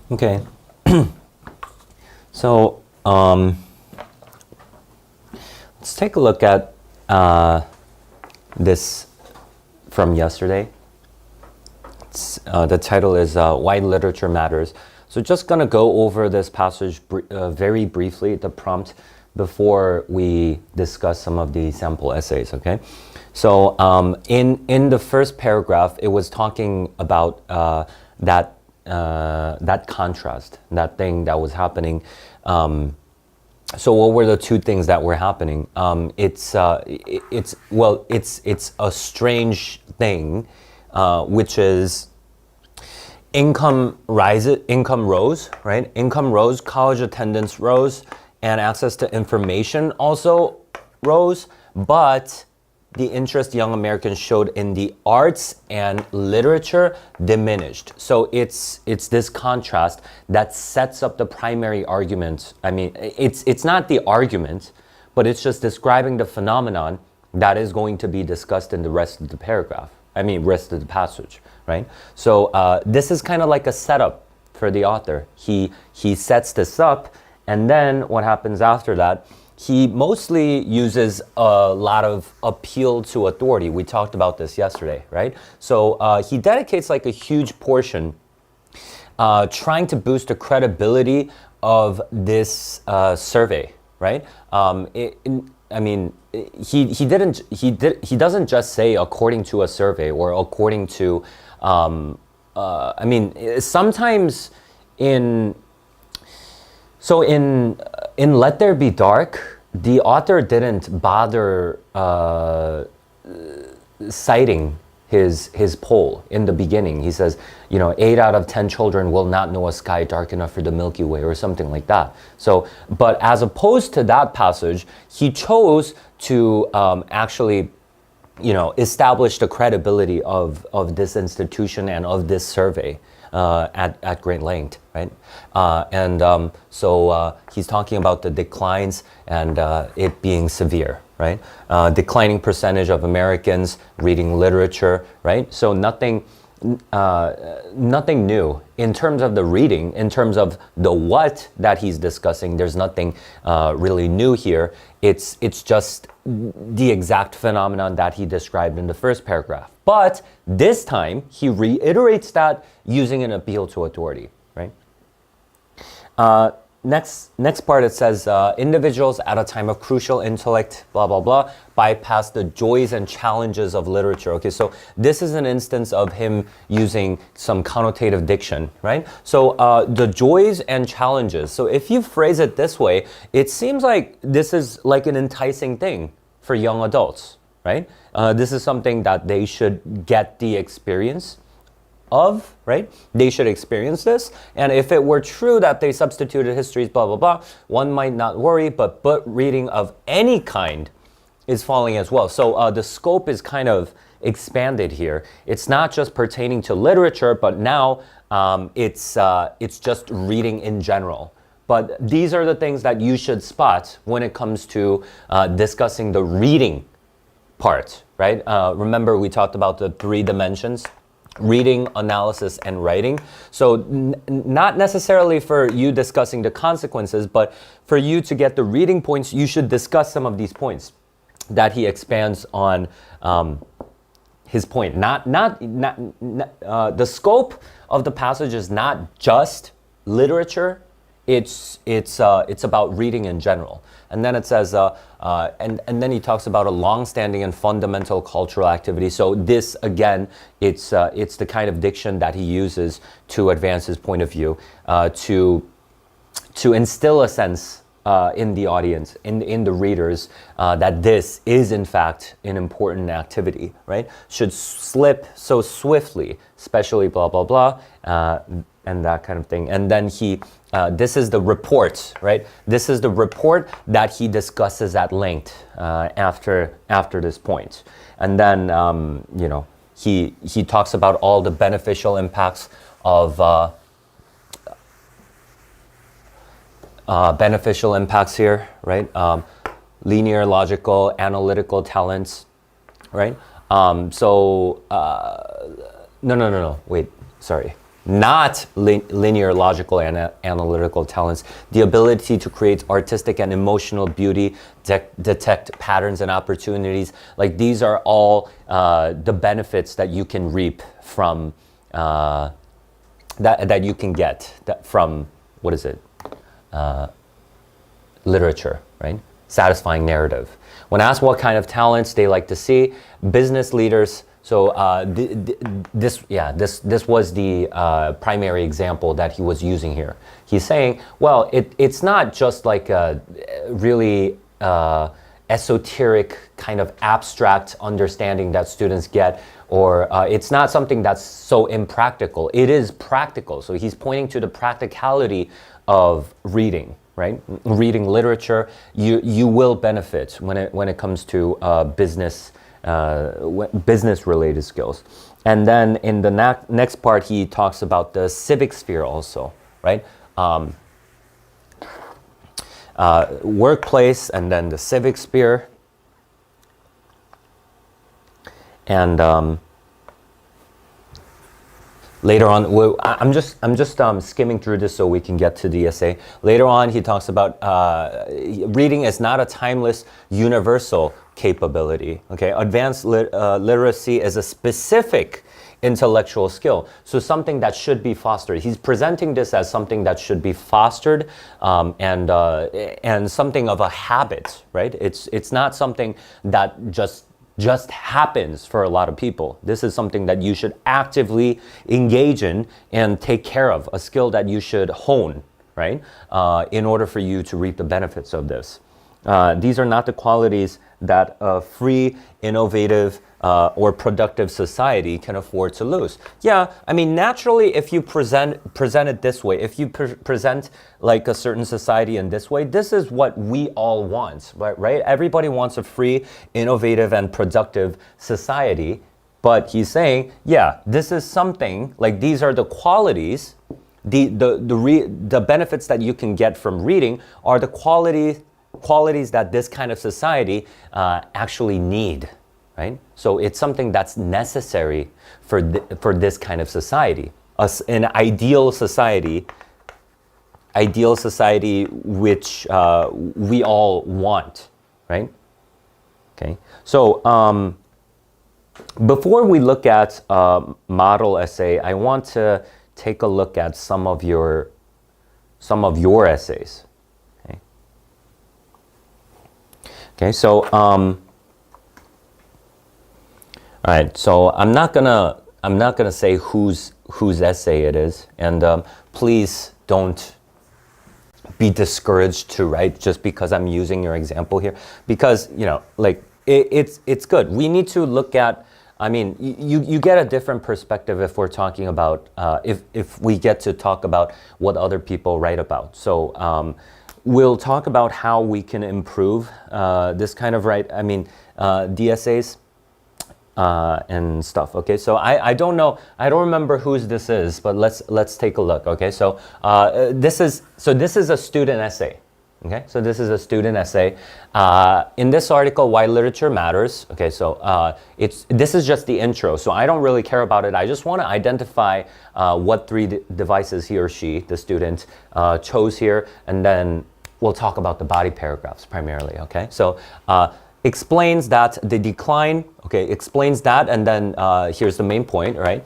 Okay. So let's take a look at this from yesterday. The title is Why Literature Matters. So just going to go over this passage very briefly, the prompt, before we discuss some of the sample essays, okay? So in the first paragraph, it was talking about that contrast, that thing that was happening. So what were the two things that were happening? It's a strange thing, which is income rose, right? Income rose, college attendance rose, and access to information also rose, but the interest young Americans showed in the arts and literature diminished. So it's this contrast that sets up the primary argument. I mean, it's not the argument, but it's just describing the phenomenon that is going to be discussed in the rest of the paragraph. I mean, rest of the passage, right? So this is kind of like a setup for the author. He sets this up, and then what happens after that? He mostly uses a lot of appeal to authority. We talked about this yesterday, right? So he dedicates like a huge portion trying to boost the credibility of this survey, right? He doesn't just say according to a survey or according to, sometimes in Let There Be Dark, the author didn't bother citing his poll in the beginning. He says, 8 out of 10 children will not know a sky dark enough for the Milky Way or something like that. So, but as opposed to that passage, he chose to actually establish the credibility of this institution and of this survey at great length, right? So he's talking about the declines and it being severe, right? Declining percentage of Americans reading literature, right? So nothing new in terms of the reading. In terms of the what that he's discussing, there's nothing really new here. It's just the exact phenomenon that he described in the first paragraph. But this time, he reiterates that using an appeal to authority, right? Next part, it says, individuals at a time of crucial intellect, blah, blah, blah, bypass the joys and challenges of literature. Okay, so this is an instance of him using some connotative diction, right? So the joys and challenges. So if you phrase it this way, it seems like this is like an enticing thing for young adults, right? This is something that they should get the experience of, right? They should experience this. And if it were true that they substituted histories, blah, blah, blah, one might not worry, but book reading of any kind is falling as well. So the scope is kind of expanded here. It's not just pertaining to literature, but now it's just reading in general. But these are the things that you should spot when it comes to discussing the reading part, right? Remember, we talked about the 3 dimensions: reading, analysis, and writing. So not necessarily for you discussing the consequences, but for you to get the reading points, you should discuss some of these points that he expands on his point. The scope of the passage is not just literature. It's about reading in general. And then it says, and then he talks about a long-standing and fundamental cultural activity. So this, again, it's the kind of diction that he uses to advance his point of view, to instill a sense in the audience, in the readers, that this is in fact an important activity, right? Should slip so swiftly, especially blah, blah, blah, and that kind of thing. And then this is the report, right? This is the report that he discusses at length after this point. And then, he talks about all the beneficial impacts of here, right? Linear, logical, analytical talents, right? No, wait, sorry. not linear, logical, and analytical talents. The ability to create artistic and emotional beauty, detect patterns and opportunities. Like these are all the benefits that you can reap from, that you can get from, what is it? Literature, right? Satisfying narrative. When asked what kind of talents they like to see, business leaders. So this was the primary example that he was using here. He's saying, well, it's not just like a really esoteric kind of abstract understanding that students get, or it's not something that's so impractical. It is practical. So he's pointing to the practicality of reading, right? Reading literature, you will benefit when it comes to business related skills. And then in the next part, he talks about the civic sphere also, right? Workplace and then the civic sphere. And later on, I'm just skimming through this so we can get to the essay. Later on, he talks about reading is not a timeless, universal capability. Okay, advanced literacy is a specific intellectual skill, so something that should be fostered. He's presenting this as something that should be fostered, and something of a habit, right? It's not something that just happens for a lot of people. This is something that you should actively engage in and take care of, a skill that you should hone, right? In order for you to reap the benefits of this. These are not the qualities that a free, innovative, or productive society can afford to lose. Yeah, I mean, naturally, if you present it this way, if you present like a certain society in this way, this is what we all want, right? Everybody wants a free, innovative, and productive society. But he's saying, yeah, this is something, like these are the qualities, the benefits that you can get from reading are the qualities that this kind of society actually need. Right? So it's something that's necessary for this kind of society. An ideal society which we all want, right? Okay. So before we look at model essay, I want to take a look at some of your essays. Okay. Okay. So. All right, so I'm not gonna say whose essay it is, and please don't be discouraged to write just because I'm using your example here, because like it's good. We need to look at. I mean, you get a different perspective if we're talking about if we get to talk about what other people write about. So we'll talk about how we can improve this kind of the essays. And stuff. Okay, so I don't know. I don't remember whose this is, but let's take a look. Okay, so this is a student essay. Okay, so this is a student essay. In this article, Why Literature Matters. Okay, so this is just the intro, so I don't really care about it. I just want to identify what three devices he or she, the student, chose here, and then we'll talk about the body paragraphs primarily. Okay, so. Explains that the decline, explains that, and then here's the main point, right?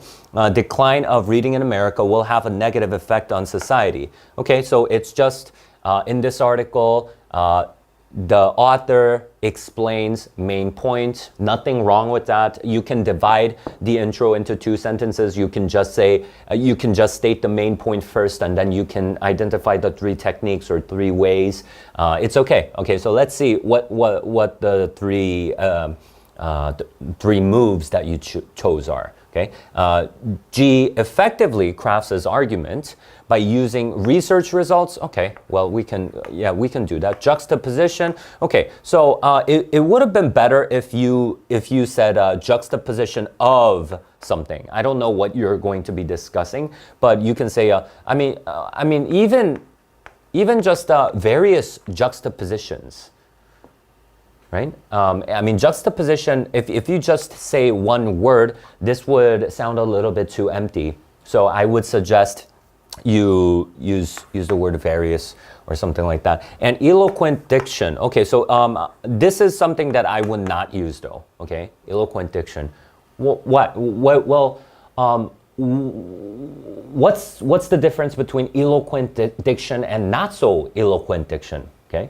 Decline of reading in America will have a negative effect on society. Okay, so it's just in this article, the author explains main point, nothing wrong with that. You can divide the intro into 2 sentences. You can just say, you can just state the main point first, and then you can identify the 3 techniques or 3 ways. It's okay. Okay, so let's see what the 3 moves that you chose are. Okay, G effectively crafts his argument by using research results. Okay, well we can do that. Juxtaposition. Okay, so it would have been better if you said juxtaposition of something. I don't know what you're going to be discussing, but you can say even just various juxtapositions. Right? Juxtaposition, if you just say one word, this would sound a little bit too empty. So I would suggest you use the word various or something like that. And eloquent diction. Okay, so this is something that I would not use though. Okay, eloquent diction. What's the difference between eloquent diction and not so eloquent diction? Okay.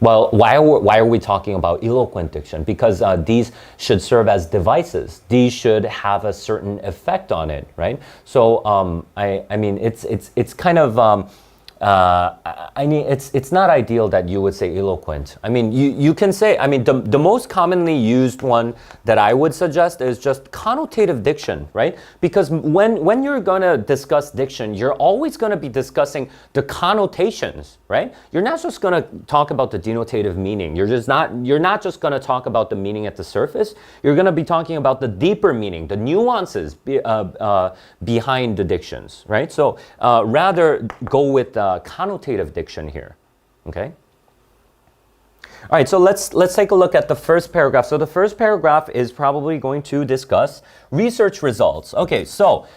Well, why are we talking about eloquent diction? Because these should serve as devices. These should have a certain effect on it, right? So I mean, it's kind of I mean, it's not ideal that you would say eloquent. I mean, you can say, I mean, the most commonly used one that I would suggest is just connotative diction, right? Because when you're gonna discuss diction, you're always gonna be discussing the connotations, right? You're not just gonna talk about the denotative meaning. You're not just gonna talk about the meaning at the surface. You're gonna be talking about the deeper meaning, the nuances behind the dictions, right? So rather go with connotative diction here, okay? All right, so let's take a look at the first paragraph. So the first paragraph is probably going to discuss research results. Okay, so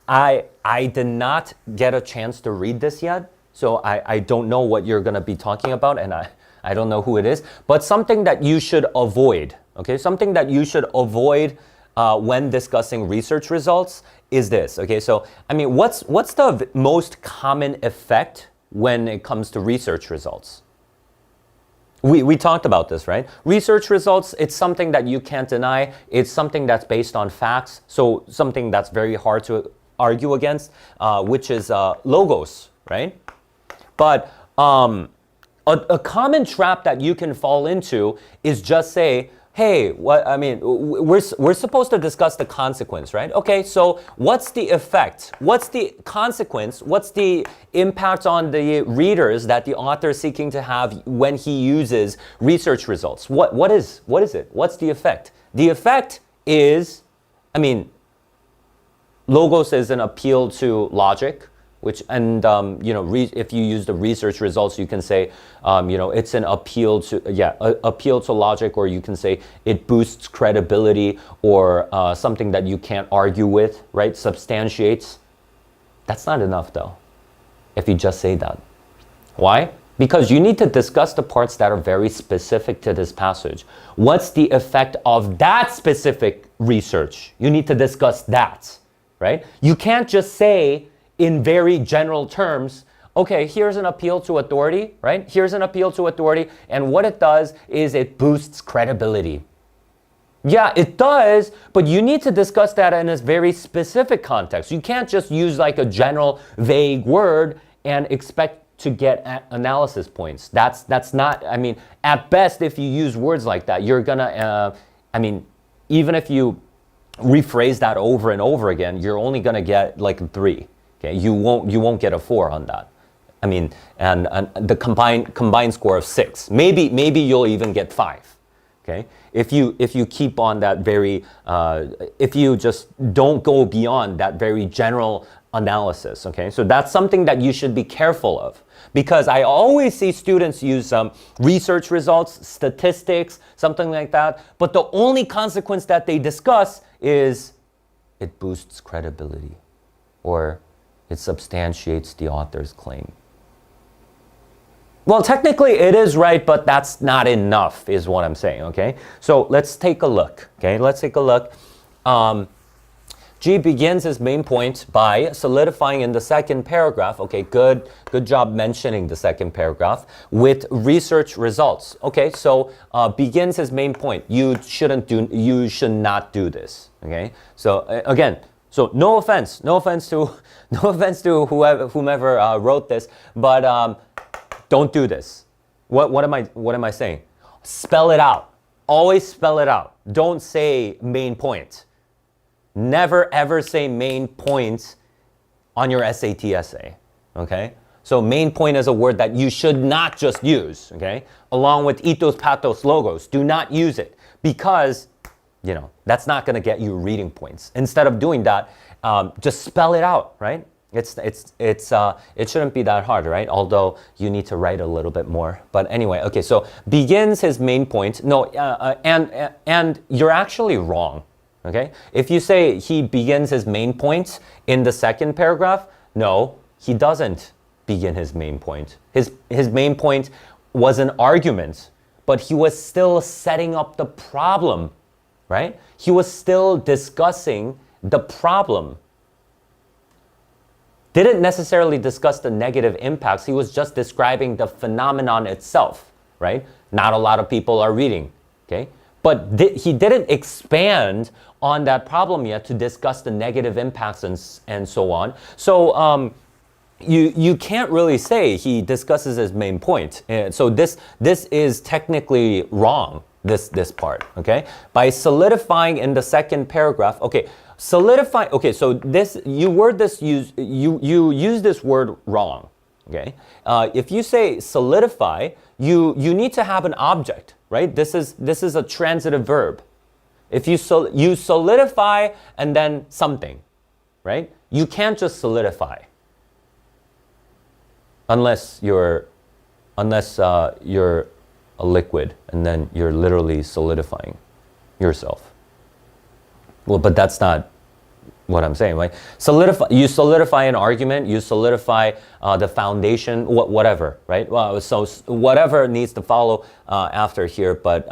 I did not get a chance to read this yet, so I don't know what you're gonna be talking about, and I don't know who it is, but something that you should avoid, okay? Something that you should avoid when discussing research results is this, okay? So, I mean, what's the most common effect when it comes to research results? We talked about this, right? Research results, it's something that you can't deny. It's something that's based on facts, so something that's very hard to argue against, which is logos, right? But a common trap that you can fall into is just say, hey, we're supposed to discuss the consequence, right? Okay, so what's the effect? What's the consequence? What's the impact on the readers that the author is seeking to have when he uses research results? What is it? What's the effect? The effect is, I mean, logos is an appeal to logic, which, and if you use the research results, you can say, it's an appeal to logic, or you can say it boosts credibility, or something that you can't argue with, right? Substantiates. That's not enough though, if you just say that. Why? Because you need to discuss the parts that are very specific to this passage. What's the effect of that specific research? You need to discuss that, right? You can't just say, in very general terms, okay, here's an appeal to authority, right? Here's an appeal to authority, and what it does is it boosts credibility. Yeah, it does, but you need to discuss that in a very specific context. You can't just use like a general, vague word and expect to get analysis points. That's not, I mean, at best, if you use words like that, you're gonna, even if you rephrase that over and over again, you're only gonna get like 3. Okay, you won't get a 4 on that. I mean, and the combined score of 6. Maybe you'll even get 5. Okay, if you keep on that very, if you just don't go beyond that very general analysis. Okay, so that's something that you should be careful of, because I always see students use research results, statistics, something like that, but the only consequence that they discuss is it boosts credibility, or it substantiates the author's claim. Well, technically it is right, but that's not enough, is what I'm saying, okay? So let's take a look, okay? Let's take a look. G begins his main point by solidifying in the second paragraph, okay, good job mentioning the second paragraph, with research results. Okay, so begins his main point. You should not do this, okay? So again, so no offense to whomever wrote this, but don't do this. What am I saying? Spell it out. Always spell it out. Don't say main point. Never ever say main point on your SAT essay. Okay? So main point is a word that you should not just use. Okay? Along with ethos, pathos, logos, do not use it, because that's not going to get you reading points. Instead of doing that, just spell it out, right? It shouldn't be that hard, right? Although you need to write a little bit more. But anyway, okay, so begins his main point. No, and you're actually wrong. Okay? If you say he begins his main point in the second paragraph, no, he doesn't begin his main point. His main point was an argument, but he was still setting up the problem, right? He was still discussing the problem. Didn't necessarily discuss the negative impacts. He was just describing the phenomenon itself, right? Not a lot of people are reading, okay? But he didn't expand on that problem yet to discuss the negative impacts and so on. So you can't really say he discusses his main point. And so this is technically wrong, this part, okay? By solidifying in the second paragraph, okay, solidify, okay, so this, you use this word wrong, okay? If you say solidify, you need to have an object, right? This is a transitive verb. If you solidify and then something, right? You can't just solidify unless you're a liquid and then you're literally solidifying yourself. Well, but that's not what I'm saying, right? You solidify an argument, you solidify the foundation, whatever, right? Well, so whatever needs to follow after here, but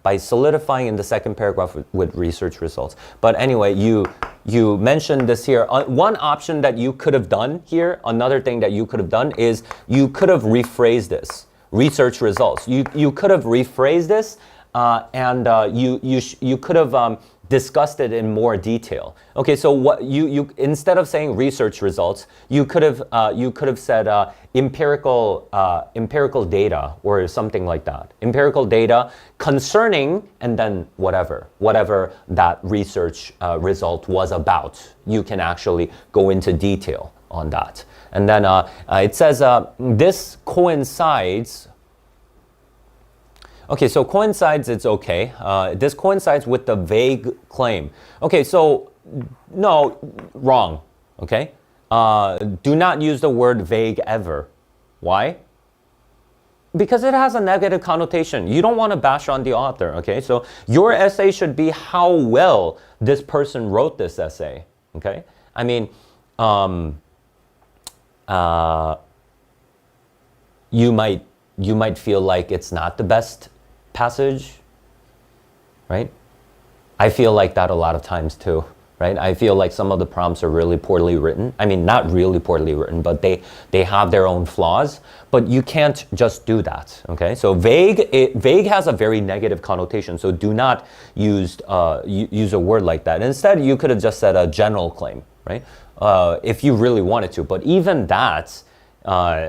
by solidifying in the second paragraph with research results. But anyway, you mentioned this here. One option that you could have done here, another thing that you could have done is you could have rephrased this, research results. You could have rephrased this and you could have discussed it in more detail. Okay, so what you instead of saying research results, you could have said empirical data or something like that. Empirical data concerning and then whatever that research result was about. You can actually go into detail on that. And then it says this coincides. Okay, so coincides, it's okay. This coincides with the vague claim. Okay, so no, wrong, okay? Do not use the word vague ever. Why? Because it has a negative connotation. You don't want to bash on the author, okay? So your essay should be how well this person wrote this essay, okay? I mean, you might feel like it's not the best passage, right? I feel like that a lot of times too, right? I feel like some of the prompts are really poorly written. I mean, not really poorly written, but they have their own flaws, but you can't just do that, okay? So vague has a very negative connotation, so do not use a word like that. Instead, you could have just said a general claim, right? If you really wanted to, but even that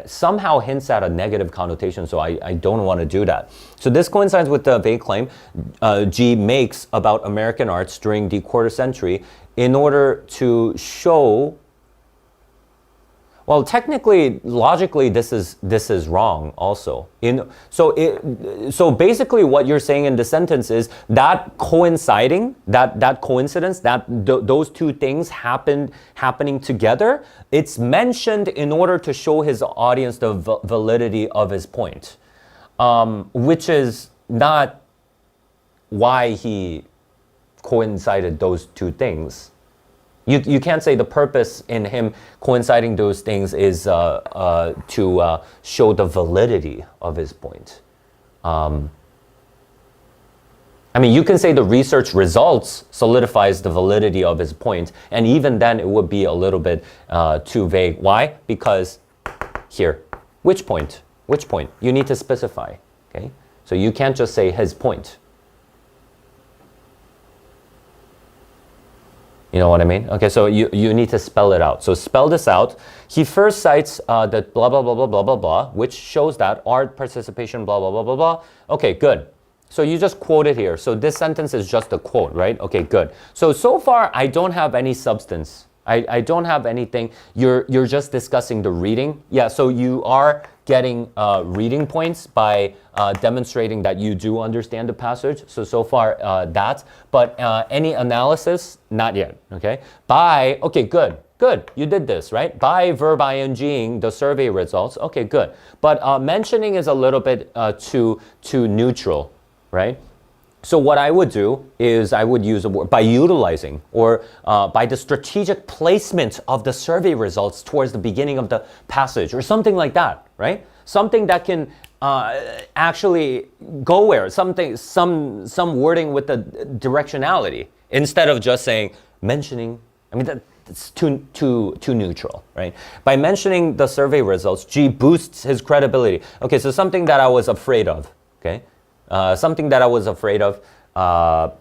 somehow hints at a negative connotation, so I don't want to do that. So this coincides with the vague claim G makes about American arts during the quarter century in order to show, well, technically, logically, this is wrong also. So basically what you're saying in the sentence is that coinciding, that coincidence, those two things happening together, it's mentioned in order to show his audience the validity of his point, which is not why he coincided those two things. You can't say the purpose in him coinciding those things is to show the validity of his point. I mean, you can say the research results solidifies the validity of his point, and even then it would be a little bit too vague. Why? Because here, which point? Which point? You need to specify, okay? So you can't just say his point. You know what I mean? Okay, so you need to spell it out. So spell this out. He first cites the blah, blah, blah, blah, blah, blah, blah, which shows that art participation, blah, blah, blah, blah, blah. Okay, good. So you just quote it here. So this sentence is just a quote, right? Okay, good. So far, I don't have any substance. I don't have anything. You're just discussing the reading. Yeah, so you are getting reading points by demonstrating that you do understand the passage. So far that, but any analysis, not yet, okay? By, okay, good, you did this, right? By verb inging the survey results, okay, good. But mentioning is a little bit too neutral, right? So what I would do is I would use a word by utilizing or by the strategic placement of the survey results towards the beginning of the passage or something like that, right? Something that can actually go where, some wording with the directionality instead of just saying mentioning. I mean that's too neutral, right? By mentioning the survey results, G boosts his credibility. Okay, so something that I was afraid of, okay? Something that I was afraid of, yeah,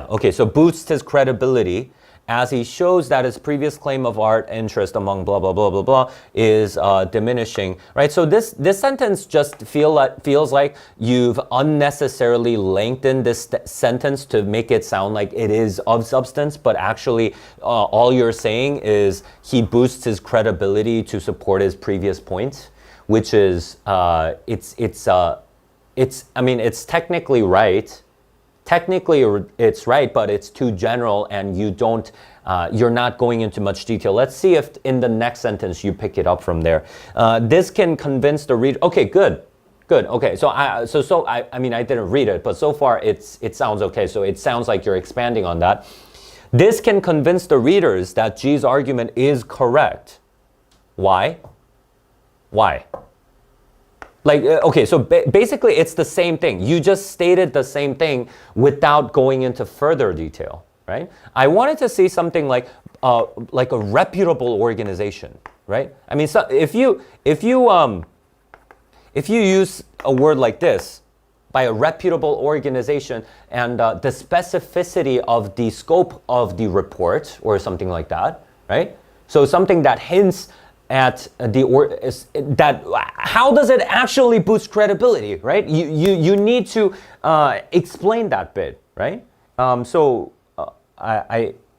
okay, so boosts his credibility as he shows that his previous claim of art interest among blah, blah, blah, blah, blah is diminishing, right? So this sentence just feels like you've unnecessarily lengthened this sentence to make it sound like it is of substance, but actually all you're saying is he boosts his credibility to support his previous point, which is, I mean, it's technically right. Technically, it's right, but it's too general and you're not going into much detail. Let's see if in the next sentence you pick it up from there. This can convince the reader. Okay, good. Okay, so I mean, I didn't read it, but so far it sounds okay. So it sounds like you're expanding on that. This can convince the readers that G's argument is correct. Why? Like, okay, so basically it's the same thing. You just stated the same thing without going into further detail, right? I wanted to see something like a reputable organization, right? I mean, so if you use a word like this, by a reputable organization, and the specificity of the scope of the report or something like that, right? So something that hints at how does it actually boost credibility, right? You need to explain that bit, right? I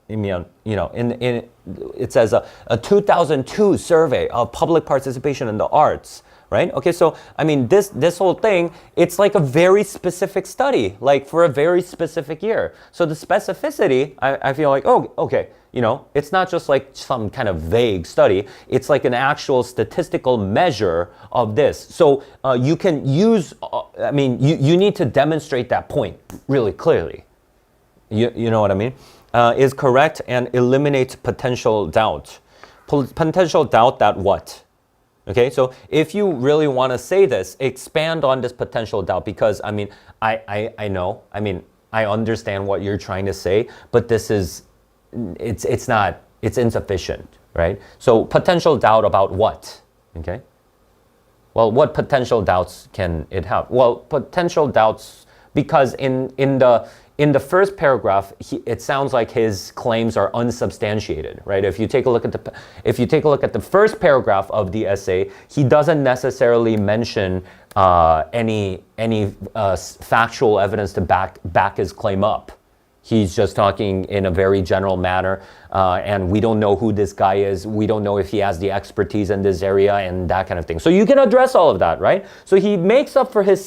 mean, you know, it says a 2002 survey of public participation in the arts, right? Okay, so I mean, this whole thing, it's like a very specific study, like for a very specific year. So the specificity, I feel like, oh, okay. You know, it's not just like some kind of vague study. It's like an actual statistical measure of this. So you can use, I mean, you need to demonstrate that point really clearly. You know what I mean? Is correct and eliminate potential doubt. Potential doubt that what? Okay, so if you really want to say this, expand on this potential doubt because, I mean, I know, I mean, I understand what you're trying to say, but this is, it's insufficient, right? So potential doubt about what, okay? Well, what potential doubts can it have? Well, potential doubts, because in the first paragraph, it sounds like his claims are unsubstantiated, right? If you take a look at the first paragraph of the essay, he doesn't necessarily mention any factual evidence to back his claim up. He's just talking in a very general manner, and we don't know who this guy is. We don't know if he has the expertise in this area and that kind of thing. So you can address all of that, right? So he makes up for his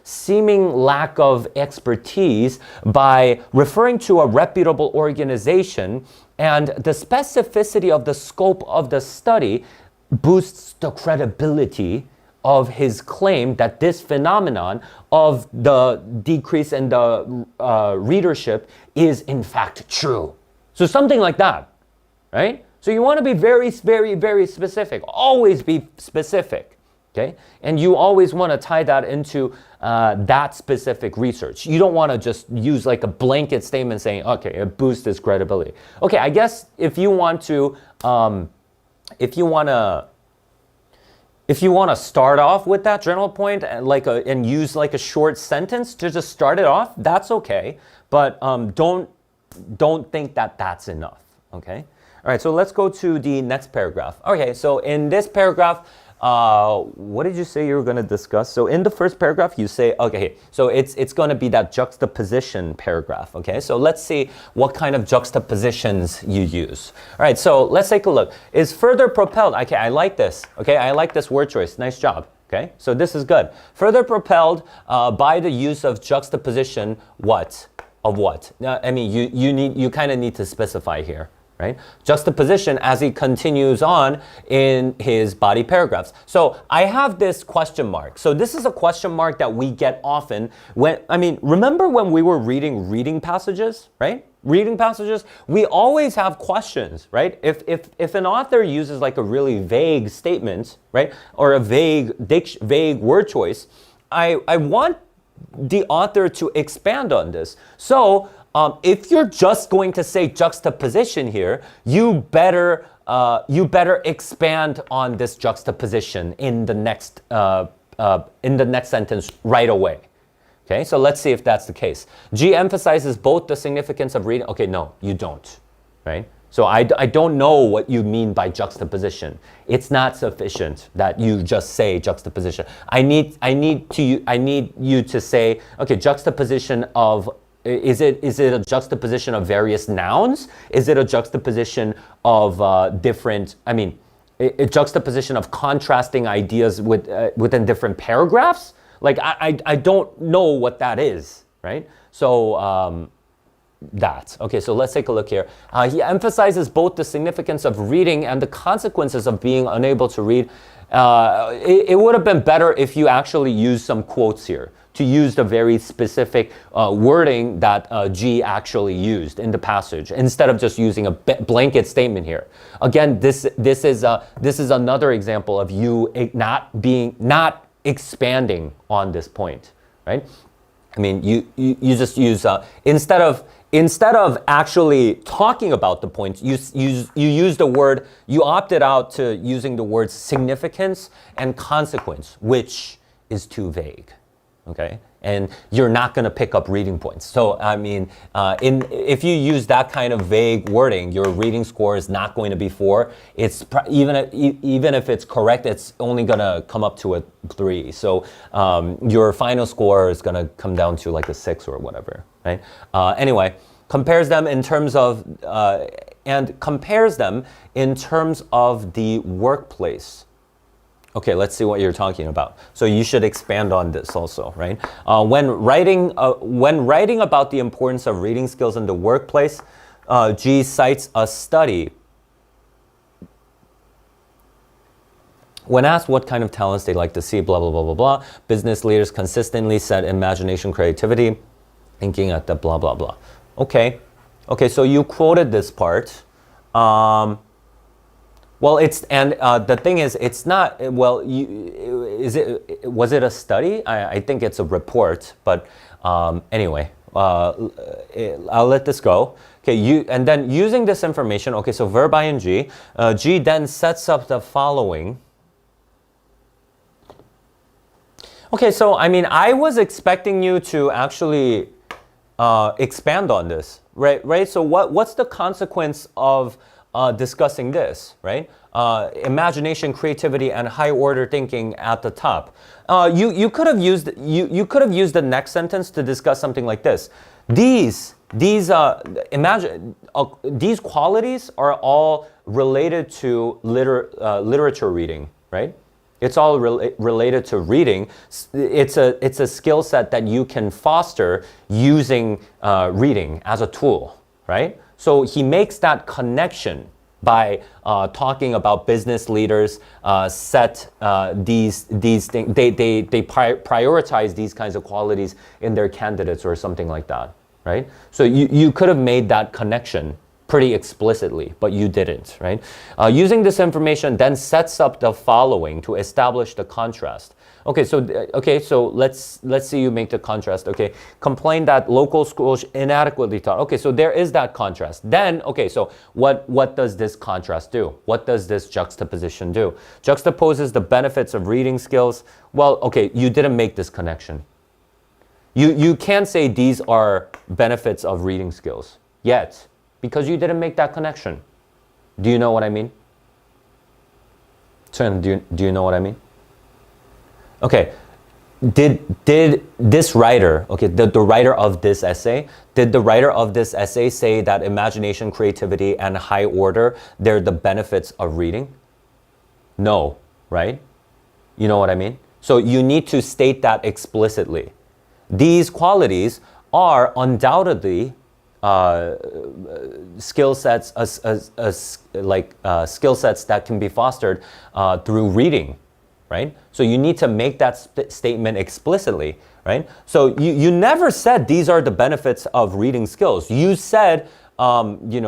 seeming lack of expertise by referring to a reputable organization, and the specificity of the scope of the study boosts the credibility of his claim that this phenomenon of the decrease in the readership is in fact true. So something like that, right? So you want to be very, very, very specific. Always be specific, okay? And you always want to tie that into that specific research. You don't want to just use like a blanket statement saying, okay, it boosts his credibility. Okay, I guess if you want to start off with that general point and use like a short sentence to just start it off, that's okay. But don't think that that's enough. Okay. All right. So let's go to the next paragraph. Okay. So in this paragraph, what did you say you were going to discuss? So in the first paragraph, you say, okay, so it's going to be that juxtaposition paragraph. Okay, so let's see what kind of juxtapositions you use. All right, so let's take a look. Is further propelled. Okay, I like this. Okay, I like this word choice. Nice job. Okay, so this is good. Further propelled by the use of juxtaposition. What? Of what? I mean, you kind of need to specify here. right? Juxtaposition as he continues on in his body paragraphs. So I have this question mark. So this is a question mark that we get often when, remember when we were reading passages, right? Reading passages, we always have questions, right? If an author uses like a really vague statement, right? Or a vague word choice, I want the author to expand on this. So if you're just going to say juxtaposition here, you better expand on this juxtaposition in the next sentence right away. Okay, so let's see if that's the case. G emphasizes both the significance of reading. Okay, no, you don't, right? So I don't know what you mean by juxtaposition. It's not sufficient that you just say juxtaposition. I need you to say, okay, juxtaposition of, is it a juxtaposition of various nouns? Is it a juxtaposition of a juxtaposition of contrasting ideas within different paragraphs? Like, I don't know what that is, right? So, okay, so let's take a look here. He emphasizes both the significance of reading and the consequences of being unable to read. It would have been better if you actually used some quotes here, to use the very specific wording that G actually used in the passage, instead of just using a blanket statement here. Again, this is another example of you not expanding on this point, right? I mean, you just use instead of actually talking about the points, you use the word. You opted out to using the words significance and consequence, which is too vague. Okay, and you're not going to pick up reading points. So if you use that kind of vague wording, your reading score is not going to be 4. It's even if it's correct, it's only going to come up to a 3. So your final score is going to come down to like a 6 or whatever, right? Anyway, compares them in terms of the workplace. Okay, let's see what you're talking about. So you should expand on this also, right? When writing about the importance of reading skills in the workplace, G cites a study. When asked what kind of talents they like to see, blah, blah, blah, blah, blah, business leaders consistently said imagination, creativity, thinking at the blah, blah, blah. Okay, so you quoted this part. Well, the thing is, it's not, well, was it a study? I think it's a report, but anyway, I'll let this go. Okay, and then using this information, okay, so verb ing, G then sets up the following. Okay, so I was expecting you to actually expand on this, right? So what's the consequence of discussing this, right? Imagination, creativity, and high order thinking at the top. You could have used the next sentence to discuss something like this. These qualities are all related to literature reading, right? It's all related to reading. It's a skill set that you can foster using reading as a tool, right? So he makes that connection by talking about business leaders set these things. They prioritize these kinds of qualities in their candidates or something like that, right? So you could have made that connection pretty explicitly, but you didn't, right? Using this information then sets up the following to establish the contrast. Okay, so let's see you make the contrast. Okay, complain that local schools inadequately taught. Okay, so there is that contrast. Then, okay, so what does this contrast do? What does this juxtaposition do? Juxtaposes the benefits of reading skills. Well, okay, you didn't make this connection. You can't say these are benefits of reading skills yet, because you didn't make that connection. Do you know what I mean? Chen, do you know what I mean? Okay, did this writer, okay, the writer of this essay, did the writer of this essay say that imagination, creativity, and high order, they're the benefits of reading? No, right? You know what I mean? So you need to state that explicitly. These qualities are undoubtedly skill sets, skill sets that can be fostered through reading, right? So you need to make that statement explicitly, right? So you never said these are the benefits of reading skills. You said, these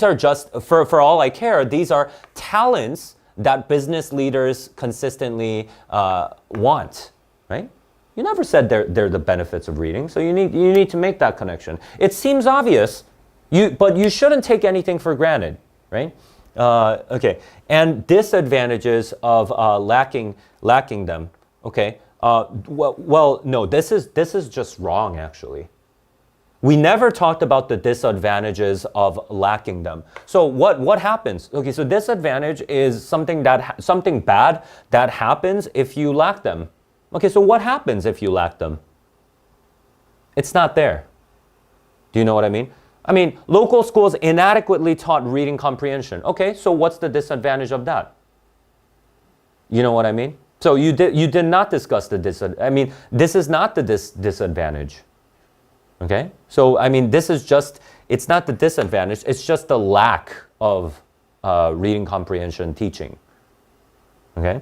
are just, for all I care, these are talents that business leaders consistently want, right? You never said they're the benefits of reading, so you need to make that connection. It seems obvious, but you shouldn't take anything for granted, right? Okay, and disadvantages of lacking them. Okay, no, this is just wrong actually. We never talked about the disadvantages of lacking them. So what happens? Okay, so disadvantage is something bad that happens if you lack them. Okay, so what happens if you lack them? It's not there. Do you know what I mean? I mean, local schools inadequately taught reading comprehension. Okay, so what's the disadvantage of that? You know what I mean? So you did not discuss the disadvantage. I mean, this is not the disadvantage. Okay? So, I mean, it's not the disadvantage, it's just the lack of reading comprehension teaching. Okay?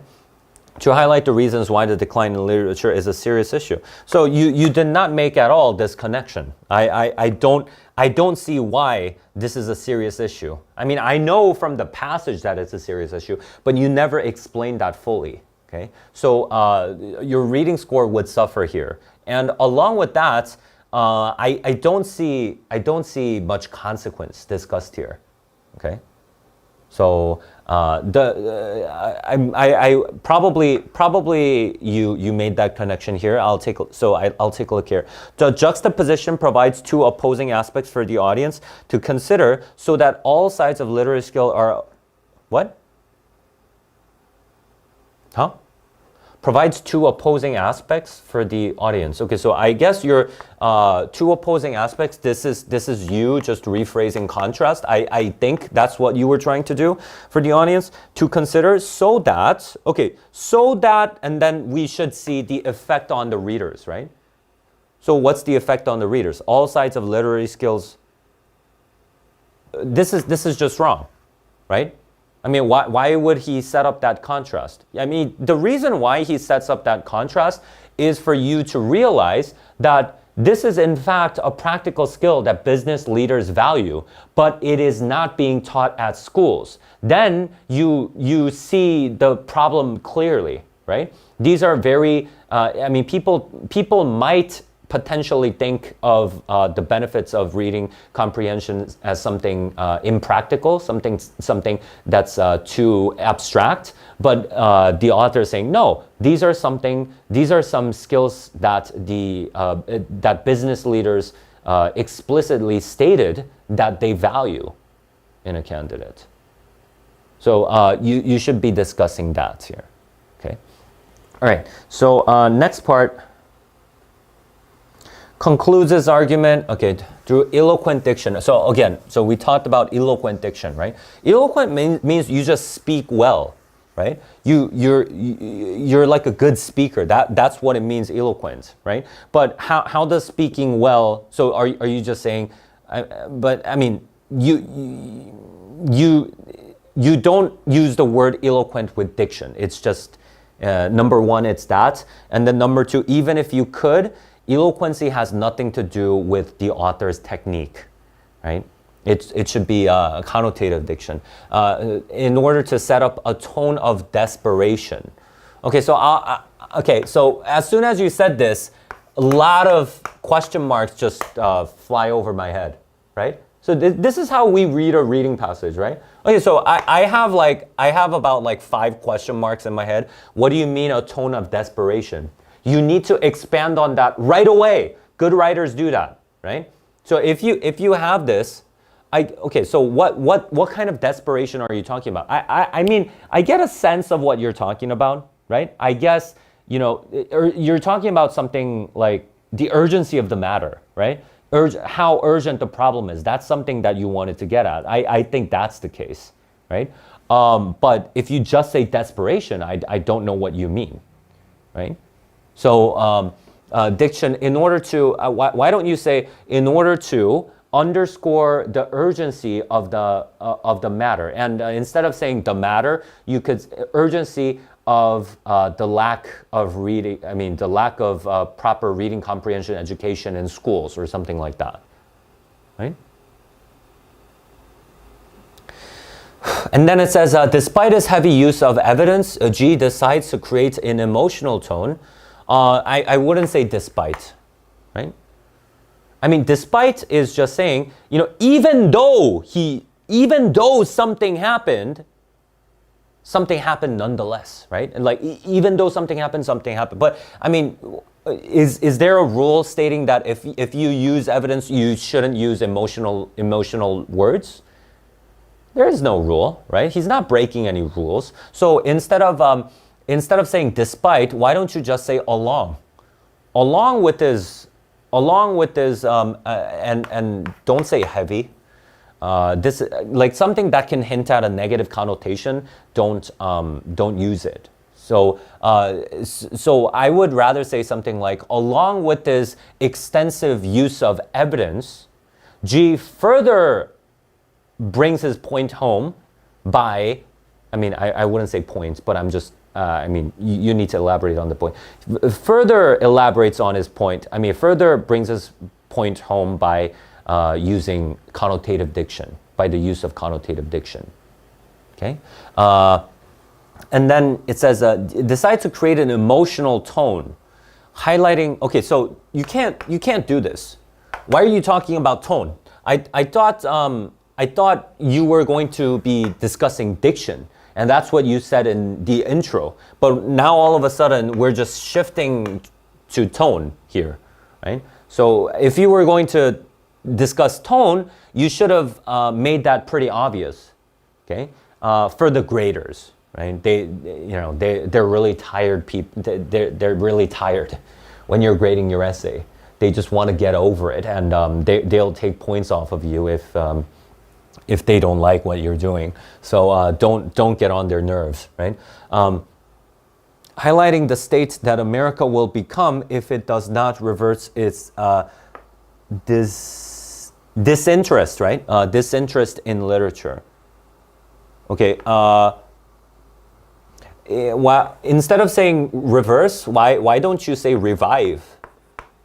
To highlight the reasons why the decline in literature is a serious issue. So you did not make at all this connection. I don't see why this is a serious issue. I mean, I know from the passage that it's a serious issue, but you never explained that fully. Okay, so your reading score would suffer here, and along with that, I don't see much consequence discussed here. Okay. So probably you made that connection here. I'll take a look here. The juxtaposition provides two opposing aspects for the audience to consider, so that all sides of literary skill are what? Huh? Provides two opposing aspects for the audience. Okay, so I guess your two opposing aspects, this is you just rephrasing contrast. I think that's what you were trying to do for the audience to consider, so that, and then we should see the effect on the readers, right? So what's the effect on the readers? All sides of literary skills, this is just wrong, right? I mean, why would he set up that contrast? I mean, the reason why he sets up that contrast is for you to realize that this is in fact a practical skill that business leaders value, but it is not being taught at schools. Then you see the problem clearly, right? These are very, people might potentially think of the benefits of reading comprehension as something impractical, something that's too abstract. But the author is saying, no, these are some skills that that business leaders explicitly stated that they value in a candidate. So you should be discussing that here. Okay. All right. So next part. Concludes his argument, okay, through eloquent diction. So again, we talked about eloquent diction, right? Eloquent means you just speak well, right? You're like a good speaker. That's what it means, eloquent, right? But how does speaking well? So are you just saying? But I mean, you don't use the word eloquent with diction. It's just number one, it's that, and then number two, even if you could. Eloquency has nothing to do with the author's technique, right? It should be a connotative diction in order to set up a tone of desperation. Okay, so so as soon as you said this, a lot of question marks just fly over my head, right? So this is how we read a reading passage, right? Okay, so I have about 5 question marks in my head. What do you mean a tone of desperation? You need to expand on that right away. Good writers do that, right? So if you have this, so what kind of desperation are you talking about? I mean, I get a sense of what you're talking about, right? I guess, you're talking about something like the urgency of the matter, right? How urgent the problem is. That's something that you wanted to get at. I think that's the case, right? But if you just say desperation, I don't know what you mean, right? So diction in order to, why don't you say in order to underscore the urgency of the matter? And instead of saying the matter, you could urgency of the lack of reading, the lack of proper reading comprehension education in schools or something like that, right? And then it says, despite his heavy use of evidence, G decides to create an emotional tone. I wouldn't say despite, right? Despite is just saying, even though something happened nonetheless, right? And like, even though something happened. But is there a rule stating that if you use evidence, you shouldn't use emotional words? There is no rule, right? He's not breaking any rules. So instead of saying despite, why don't you just say along? Along with this, and don't say heavy. This, like something that can hint at a negative connotation, don't use it. So I would rather say something like, along with this extensive use of evidence, G further brings his point home by, I wouldn't say points, but I'm just, you need to elaborate on the point. Further elaborates on his point. Further brings his point home by using connotative diction, by the use of connotative diction. Okay? And then it says, decide to create an emotional tone, highlighting, okay, so you can't do this. Why are you talking about tone? I thought you were going to be discussing diction, and that's what you said in the intro. But now all of a sudden, we're just shifting to tone here, right? So if you were going to discuss tone, you should have made that pretty obvious, okay? For the graders, right? They're really tired people. They're really tired when you're grading your essay. They just want to get over it, and they'll take points off of you if they don't like what you're doing. So don't get on their nerves, right? Highlighting the state that America will become if it does not reverse its disinterest, right? Disinterest in literature. Okay. Instead of saying reverse, why don't you say revive?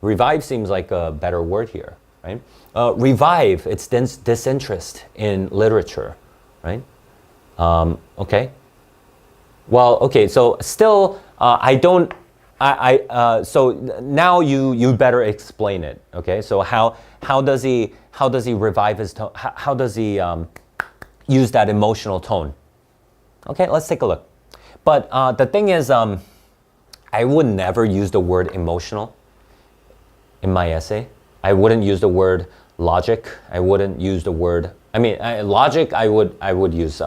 Revive seems like a better word here, right? Revive its disinterest in literature, right? Okay. Well, okay. So still, so now you better explain it. Okay. So how does he revive his tone? How does he use that emotional tone? Okay. Let's take a look. But the thing is, I would never use the word emotional in my essay. I wouldn't use the word logic. I wouldn't use the word. Logic. I would use.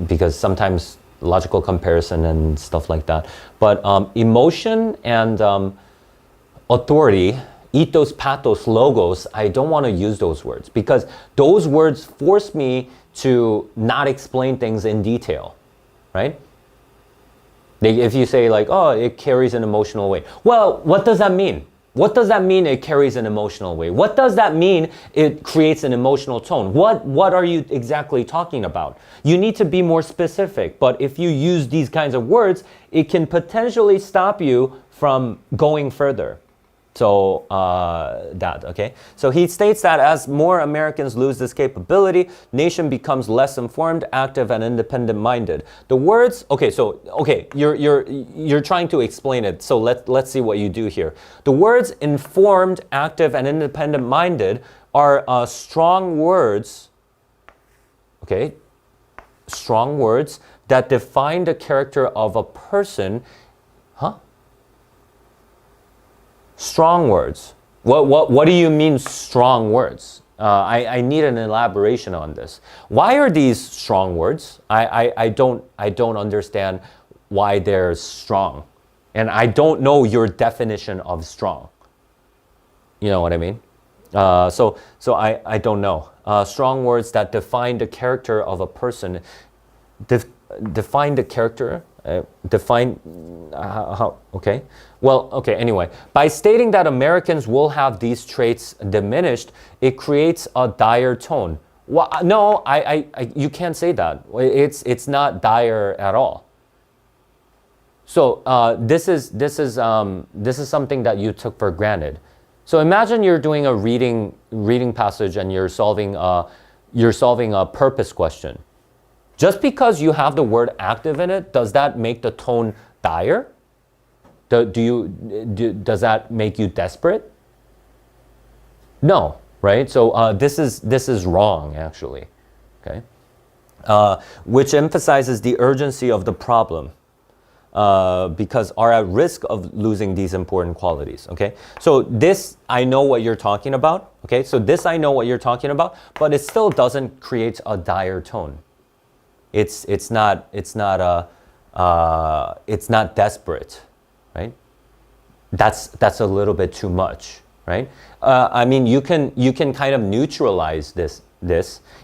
Because sometimes logical comparison and stuff like that. But emotion and authority, ethos, pathos, logos. I don't want to use those words because those words force me to not explain things in detail, right? If you say like, oh, it carries an emotional weight. Well, what does that mean? What does that mean it carries an emotional weight? What does that mean it creates an emotional tone? What are you exactly talking about? You need to be more specific. But if you use these kinds of words, it can potentially stop you from going further. So okay. So he states that as more Americans lose this capability, nation becomes less informed, active, and independent-minded. The words, you're trying to explain it. So let's see what you do here. The words informed, active, and independent-minded are strong words. Okay, strong words that define the character of a person. Strong words. What do you mean strong words? I need an elaboration on this. Why are these strong words? I don't understand why they're strong. And I don't know your definition of strong. You know what I mean? So I don't know. Strong words that define the character of a person. Define the character? Define okay. Well, okay, anyway. By stating that Americans will have these traits diminished, it creates a dire tone. Well, no, you can't say that. It's not dire at all. So this is something that you took for granted. So imagine you're doing a reading passage and you're solving a purpose question. Just because you have the word active in it, does that make the tone dire? Does that make you desperate? No, right? So this is wrong, actually. Okay, which emphasizes the urgency of the problem. Because are at risk of losing these important qualities. Okay, so this I know what you're talking about. Okay, so this I know what you're talking about, but it still doesn't create a dire tone. It's not desperate, right? That's a little bit too much, right? I mean, you can kind of neutralize this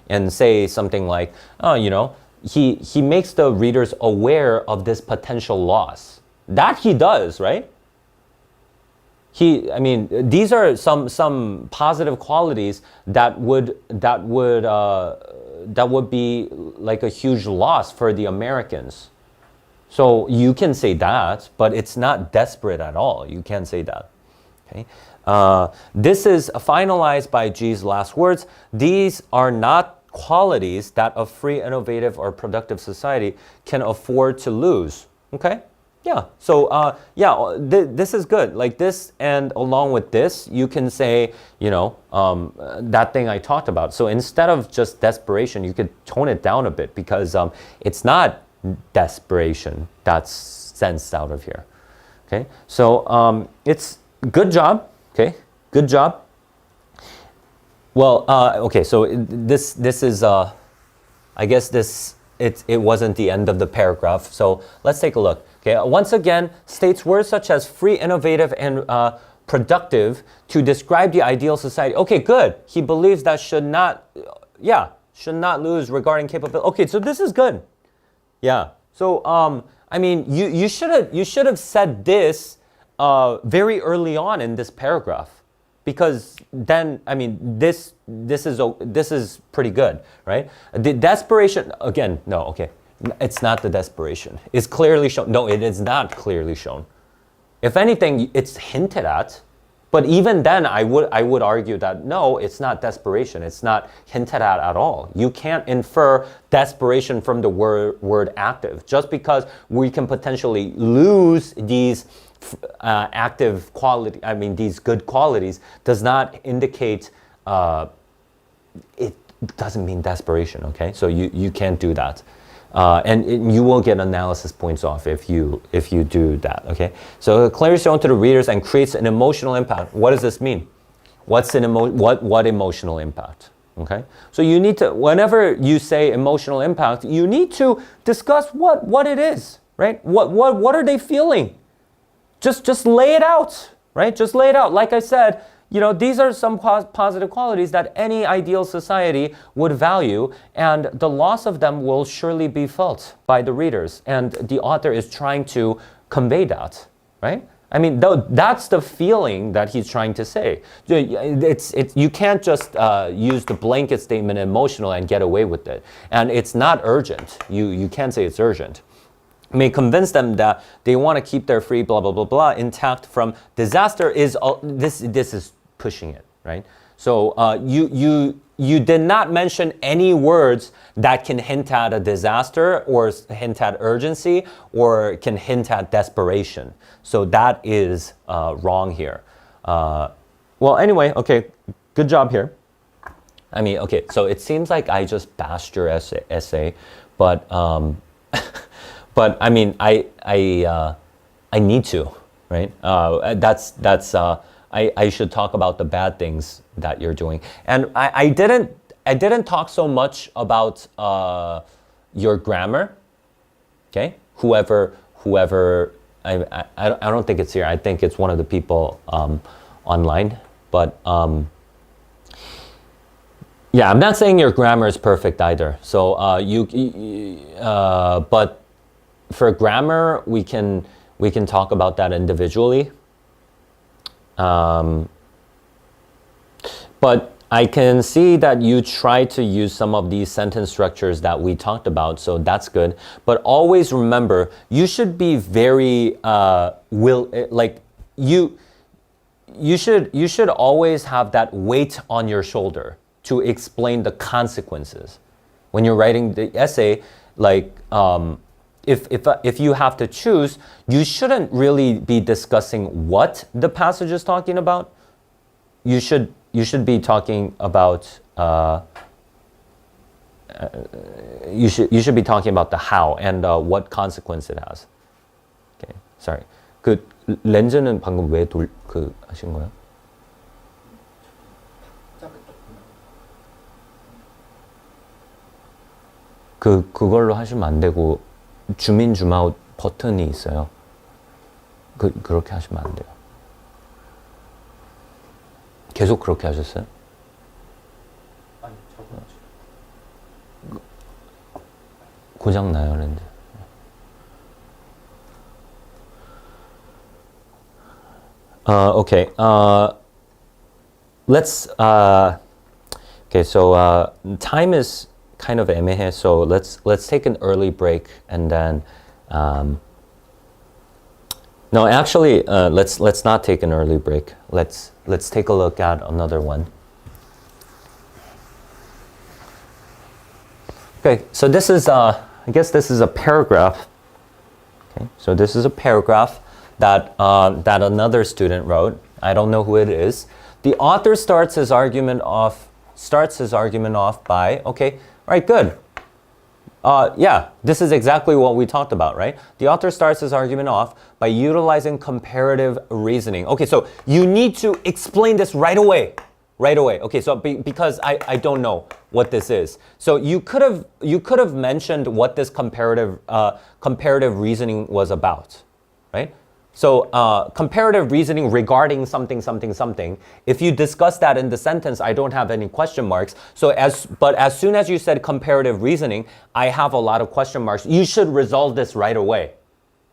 and say something like, oh, you know, he makes the readers aware of this potential loss. That he does, right? I mean, these are some positive qualities that would be like a huge loss for the Americans. So you can say that, but it's not desperate at all. You can't say that. Okay. This is finalized by G's last words. These are not qualities that a free, innovative, or productive society can afford to lose. Okay? Yeah. So, this is good. Like this, and along with this, you can say, you know, that thing I talked about. So instead of just desperation, you could tone it down a bit because it's not desperation that's sensed out of here. Okay? So it's good job. Okay? Good job. Well, okay, so this is, I guess it wasn't the end of the paragraph. So let's take a look. Okay, once again, states words such as free, innovative, and productive to describe the ideal society. Okay, good. He believes that should not lose regarding capability. Okay, so this is good. Yeah. So, I mean, you should have said this very early on in this paragraph. Because then, I mean, this is pretty good, right? The desperation, again, no, okay. It's not the desperation. It's clearly shown. No, it is not clearly shown. If anything, it's hinted at. But even then, I would argue that no, it's not desperation. It's not hinted at all. You can't infer desperation from the word active. Just because we can potentially lose these active quality, I mean these good qualities, does not indicate it doesn't mean desperation. Okay, so you can't do that, and you will get analysis points off if you do that. Okay, so clearly shown to the readers and creates an emotional impact. What does this mean? What emotional impact? Okay, so you need to, whenever you say emotional impact, you need to discuss what it is, right? What are they feeling? Just lay it out, right? Just lay it out. Like I said, you know, these are some positive qualities that any ideal society would value, and the loss of them will surely be felt by the readers. And the author is trying to convey that, right? I mean, that's the feeling that he's trying to say. You can't just use the blanket statement emotional and get away with it. And it's not urgent. You can't say it's urgent. May convince them that they want to keep their free blah blah blah blah intact from disaster is this is pushing it, right? So you did not mention any words that can hint at a disaster or hint at urgency or can hint at desperation. So that is wrong here. Well, anyway, okay, good job here. I mean, okay, so it seems like I just bashed your essay, but but I mean, I need to, right? I should talk about the bad things that you're doing, and I didn't talk so much about your grammar. Okay, whoever I don't think it's here. I think it's one of the people online, but yeah, I'm not saying your grammar is perfect either. So but for grammar, we can talk about that individually. But I can see that you try to use some of these sentence structures that we talked about, so that's good. But always remember, you should be very you should always have that weight on your shoulder to explain the consequences. When you're writing the essay, like if you have to choose, you shouldn't really be discussing what the passage is talking about. You should be talking about you should be talking about the how and what consequence it has. Okay, sorry. 그 렌즈는 방금 왜 하신 거예요? 그걸로 하시면 안 되고 줌인 줌아웃 버튼이 있어요. 그렇게 하시면 안 돼요. 계속 그렇게 하셨어요? 아니, 고장 나요, 렌즈. Okay. Let's. Okay. So time is kind of 애매해. So let's take an early break and then. No, actually, let's not take an early break. Let's take a look at another one. Okay. So this is I guess this is a paragraph. Okay. So this is a paragraph that another student wrote. I don't know who it is. The author starts his argument off by, okay, all right, good. Yeah, this is exactly what we talked about, right? The author starts his argument off by utilizing comparative reasoning. Okay, so you need to explain this right away. Right away. Okay, so because I don't know what this is. So you could have mentioned what this comparative reasoning was about, right? So comparative reasoning regarding something. If you discuss that in the sentence, I don't have any question marks. But as soon as you said comparative reasoning, I have a lot of question marks. You should resolve this right away.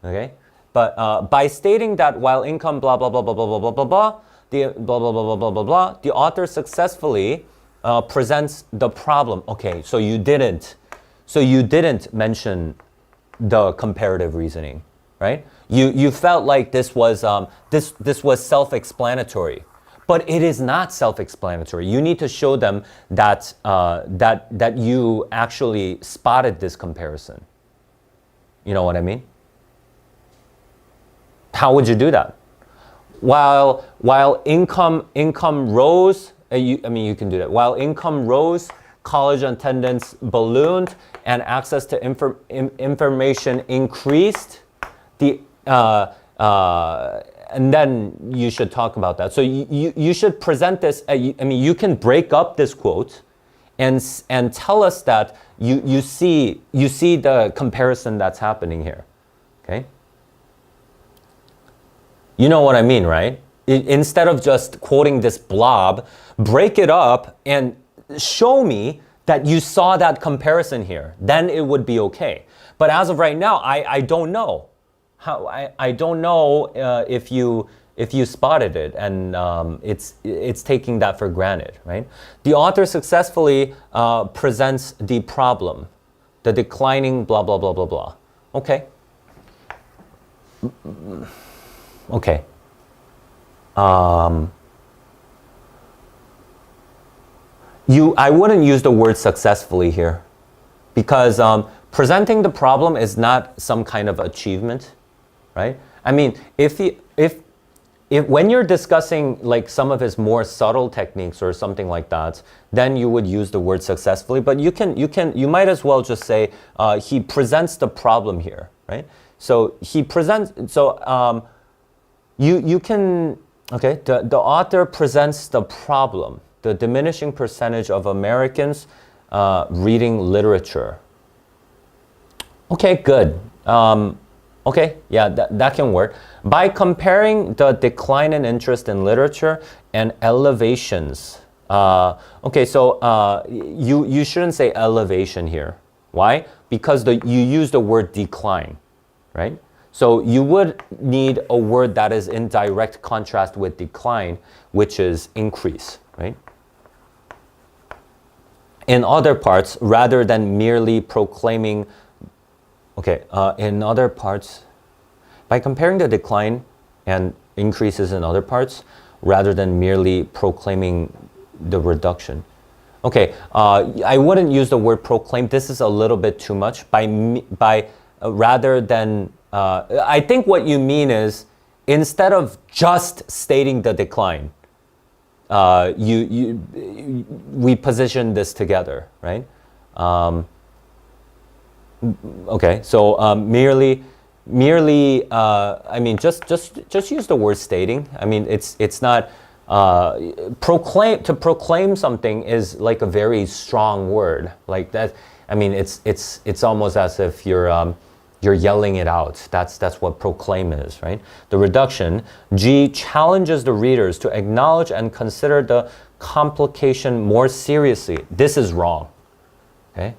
Okay? But by stating that while income blah blah blah blah blah blah blah blah blah, the blah blah blah blah blah blah blah, the author successfully presents the problem. Okay, so you didn't mention the comparative reasoning, right? You felt like this was self-explanatory, but it is not self-explanatory. You need to show them that that you actually spotted this comparison. You know what I mean? How would you do that? While income rose, you can do that. While income rose, college attendance ballooned, and access to information increased. And then you should talk about that. So you should present this. You can break up this quote, and tell us that you see the comparison that's happening here. Okay. You know what I mean, right? Instead of just quoting this blob, break it up and show me that you saw that comparison here. Then it would be okay. But as of right now, I don't know. I don't know if you spotted it, and it's taking that for granted, right? The author successfully presents the problem, the declining blah blah blah blah blah. Okay. Okay. I wouldn't use the word successfully here, because presenting the problem is not some kind of achievement, right? I mean, if when you're discussing like some of his more subtle techniques or something like that, then you would use the word successfully. But you might as well just say he presents the problem here, right? So he presents. So you can. Okay, the author presents the problem, the diminishing percentage of Americans reading literature. Okay, good. Okay, yeah, that can work. By comparing the decline in interest in literature and elevations. Okay, so you shouldn't say elevation here. Why? Because you use the word decline. right? So you would need a word that is in direct contrast with decline, which is increase, right? In other parts, rather than merely proclaiming, in other parts, by comparing the decline and increases in other parts, rather than merely proclaiming the reduction. I wouldn't use the word proclaim. This is a little bit too much. Rather than, I think what you mean is, instead of just stating the decline, we position this together, right? Merely, I mean, just use the word stating. I mean, it's not, to proclaim something is like a very strong word. Like that, I mean, it's almost as if you're yelling it out. That's what proclaim is, right? The reduction, G challenges the readers to acknowledge and consider the complication more seriously. This is wrong, okay?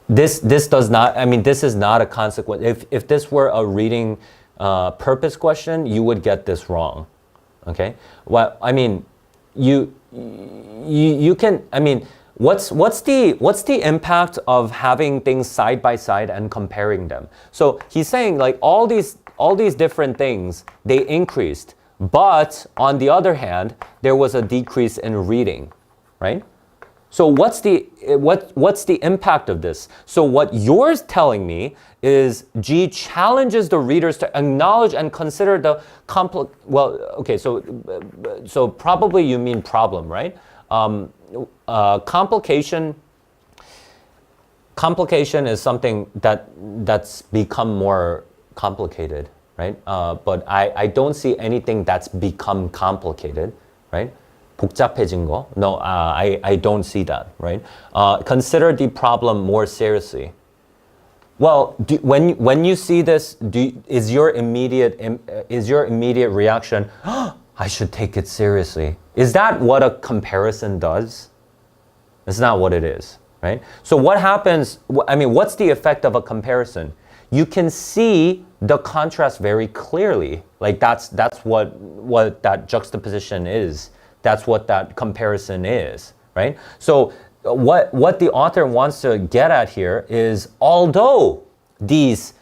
This does not, I mean, this is not a consequence. If this were a reading purpose question, you would get this wrong, okay? Well, I mean, you can, I mean, what's the impact of having things side by side and comparing them? So he's saying like all these different things, they increased, but on the other hand, there was a decrease in reading, right? So what's the impact of this? So what you're telling me is G challenges the readers to acknowledge and consider the so probably you mean problem, right? Complication is something that's become more complicated, right? But I don't see anything that's become complicated, right? 복잡해진 거? No, I don't see that, right? Consider the problem more seriously. Well, when you see this, is your immediate reaction, oh, I should take it seriously? Is that what a comparison does? It's not what it is, right? So what happens, I mean, what's the effect of a comparison? You can see the contrast very clearly. Like that's what that juxtaposition is. That's what that comparison is, right? So what the author wants to get at here is although these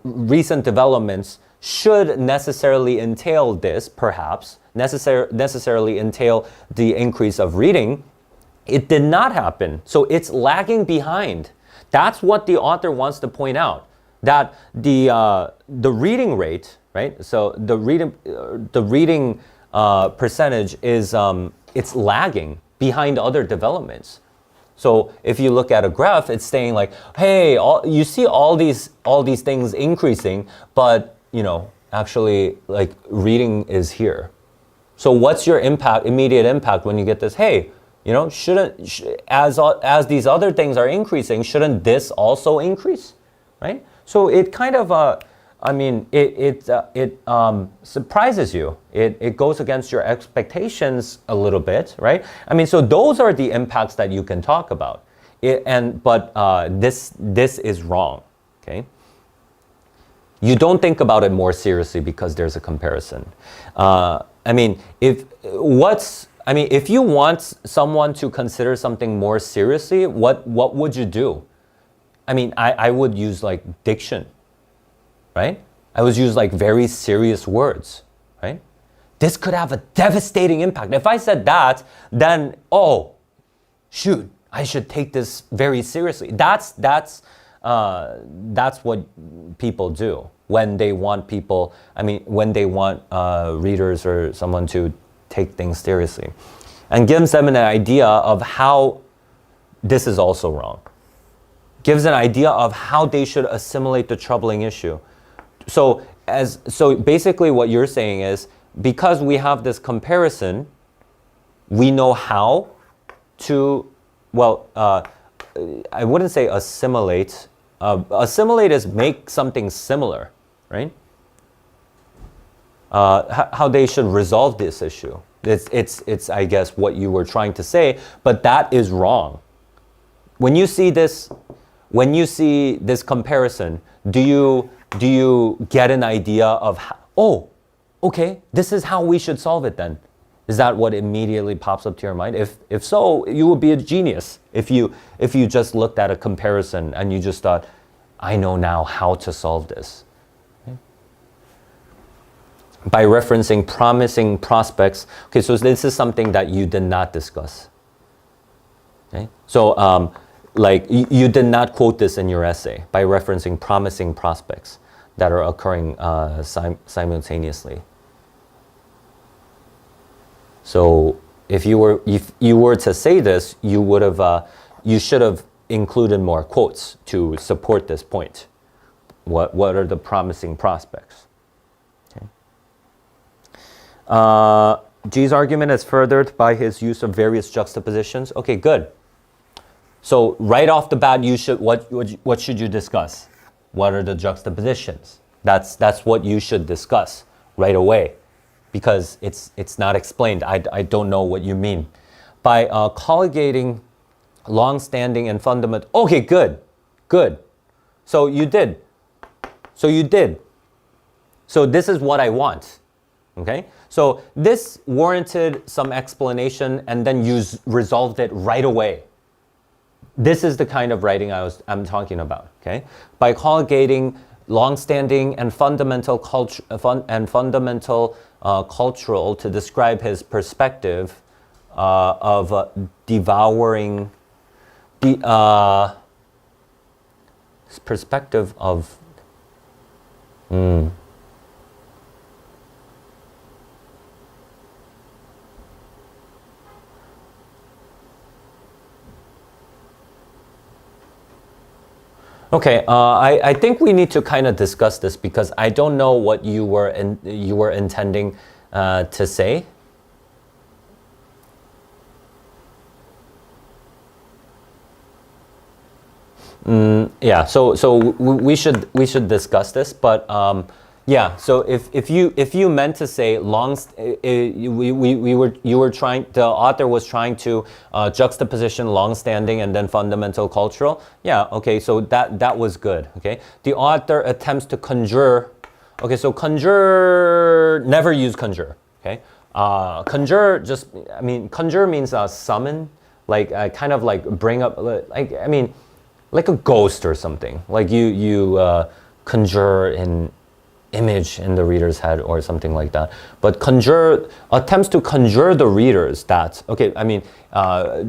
recent developments should necessarily entail this, perhaps, necessarily entail the increase of reading, it did not happen. So it's lagging behind. That's what the author wants to point out, that the reading rate, right? So the reading percentage is it's lagging behind other developments. So if you look at a graph, it's saying like, hey, you see all these things increasing, but you know, actually like reading is here. So what's your immediate impact when you get this? Hey, you know, as these other things are increasing, shouldn't this also increase, right? So it kind of I mean, it surprises you. It goes against your expectations a little bit, right? I mean, so those are the impacts that you can talk about. But this is wrong, okay? You don't think about it more seriously because there's a comparison. I mean, if you want someone to consider something more seriously, what would you do? I mean, I would use like diction. Right? I would use like very serious words, right? This could have a devastating impact. If I said that, then, oh, shoot, I should take this very seriously. That's what people do when they want when they want readers or someone to take things seriously. And gives them an idea of how this is also wrong. Gives an idea of how they should assimilate the troubling issue. So basically what you're saying is, because we have this comparison, we know how to, I wouldn't say assimilate. Assimilate is make something similar, right? How they should resolve this issue. It's I guess what you were trying to say, but that is wrong. When you see this when you see this comparison, do you get an idea of how, oh, okay, this is how we should solve it then? Is that what immediately pops up to your mind? If so, you would be a genius if you just looked at a comparison and you just thought, I know now how to solve this. Okay. By referencing promising prospects. Okay, so this is something that you did not discuss. Okay, so like you did not quote this in your essay by referencing promising prospects that are occurring simultaneously. So if you were to say this, you should have included more quotes to support this point. What are the promising prospects? Okay. G's argument is furthered by his use of various juxtapositions. Okay, good. So right off the bat, what should you discuss? What are the juxtapositions? That's what you should discuss right away, because it's not explained. I don't know what you mean. By colligating long-standing and fundamental. Okay, good. So you did. So this is what I want. Okay? So this warranted some explanation, and then you resolved it right away. This is the kind of writing I'm talking about. Okay? By colligating long-standing and fundamental cultural to describe his perspective of devouring the perspective of Okay, I think we need to kind of discuss this because I don't know what you were intending to say. Yeah, so we should discuss this, but yeah. So if you meant to say the author was trying to juxtaposition long-standing and then fundamental cultural. Yeah. Okay. So that was good. Okay. The author attempts to conjure. Okay. So conjure, never use conjure. Okay. Conjure conjure means summon, like kind of like bring up, like a ghost or something. Like you conjure an image in the reader's head or something like that. But conjure attempts to conjure the readers that,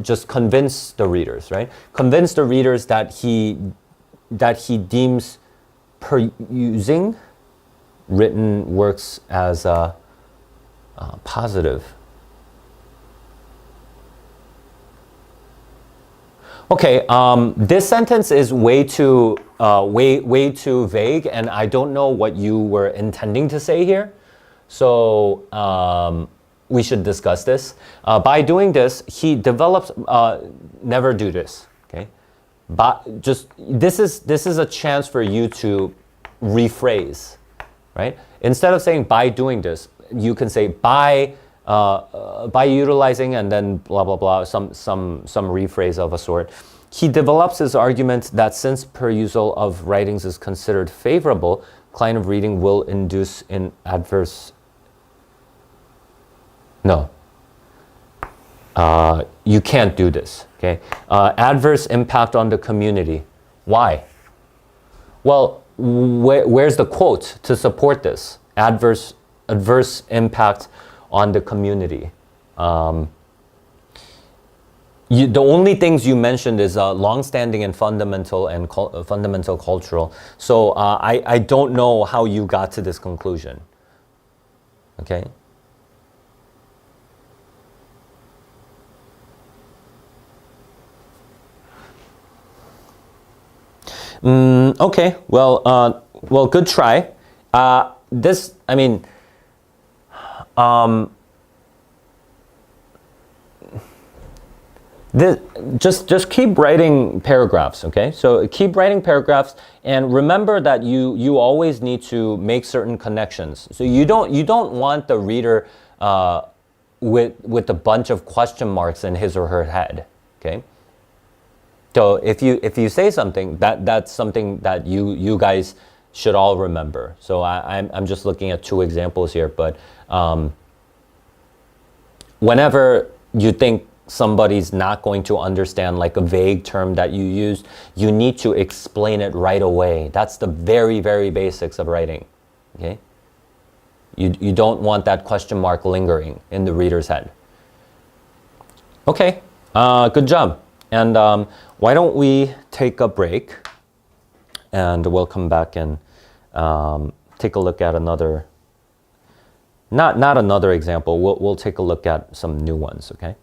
just convince the readers, right? Convince the readers that he deems perusing written works as positive. Okay, this sentence is way too vague, and I don't know what you were intending to say here. So we should discuss this. By doing this, he develops. Never do this. Okay, but this is a chance for you to rephrase, right? Instead of saying by doing this, you can say by utilizing and then blah blah blah, some rephrase of a sort. He develops his argument that since perusal of writings is considered favorable, kind of reading will induce an adverse. No. You can't do this. Okay. Adverse impact on the community. Why? Well, where's the quote to support this? Adverse impact on the community. The only things you mentioned is long-standing and fundamental and fundamental cultural. So I don't know how you got to this conclusion. Okay. Okay. Well, good try. Just keep writing paragraphs, okay? So keep writing paragraphs, and remember that you always need to make certain connections. So you don't want the reader with a bunch of question marks in his or her head, okay? So if you say something, that's something that you guys should all remember. So I'm just looking at two examples here, but whenever you think somebody's not going to understand like a vague term that you use, you need to explain it right away. That's the very, very basics of writing. Okay? You don't want that question mark lingering in the reader's head. Okay, good job. And why don't we take a break and we'll come back and take a look at another, not another example, we'll take a look at some new ones, okay?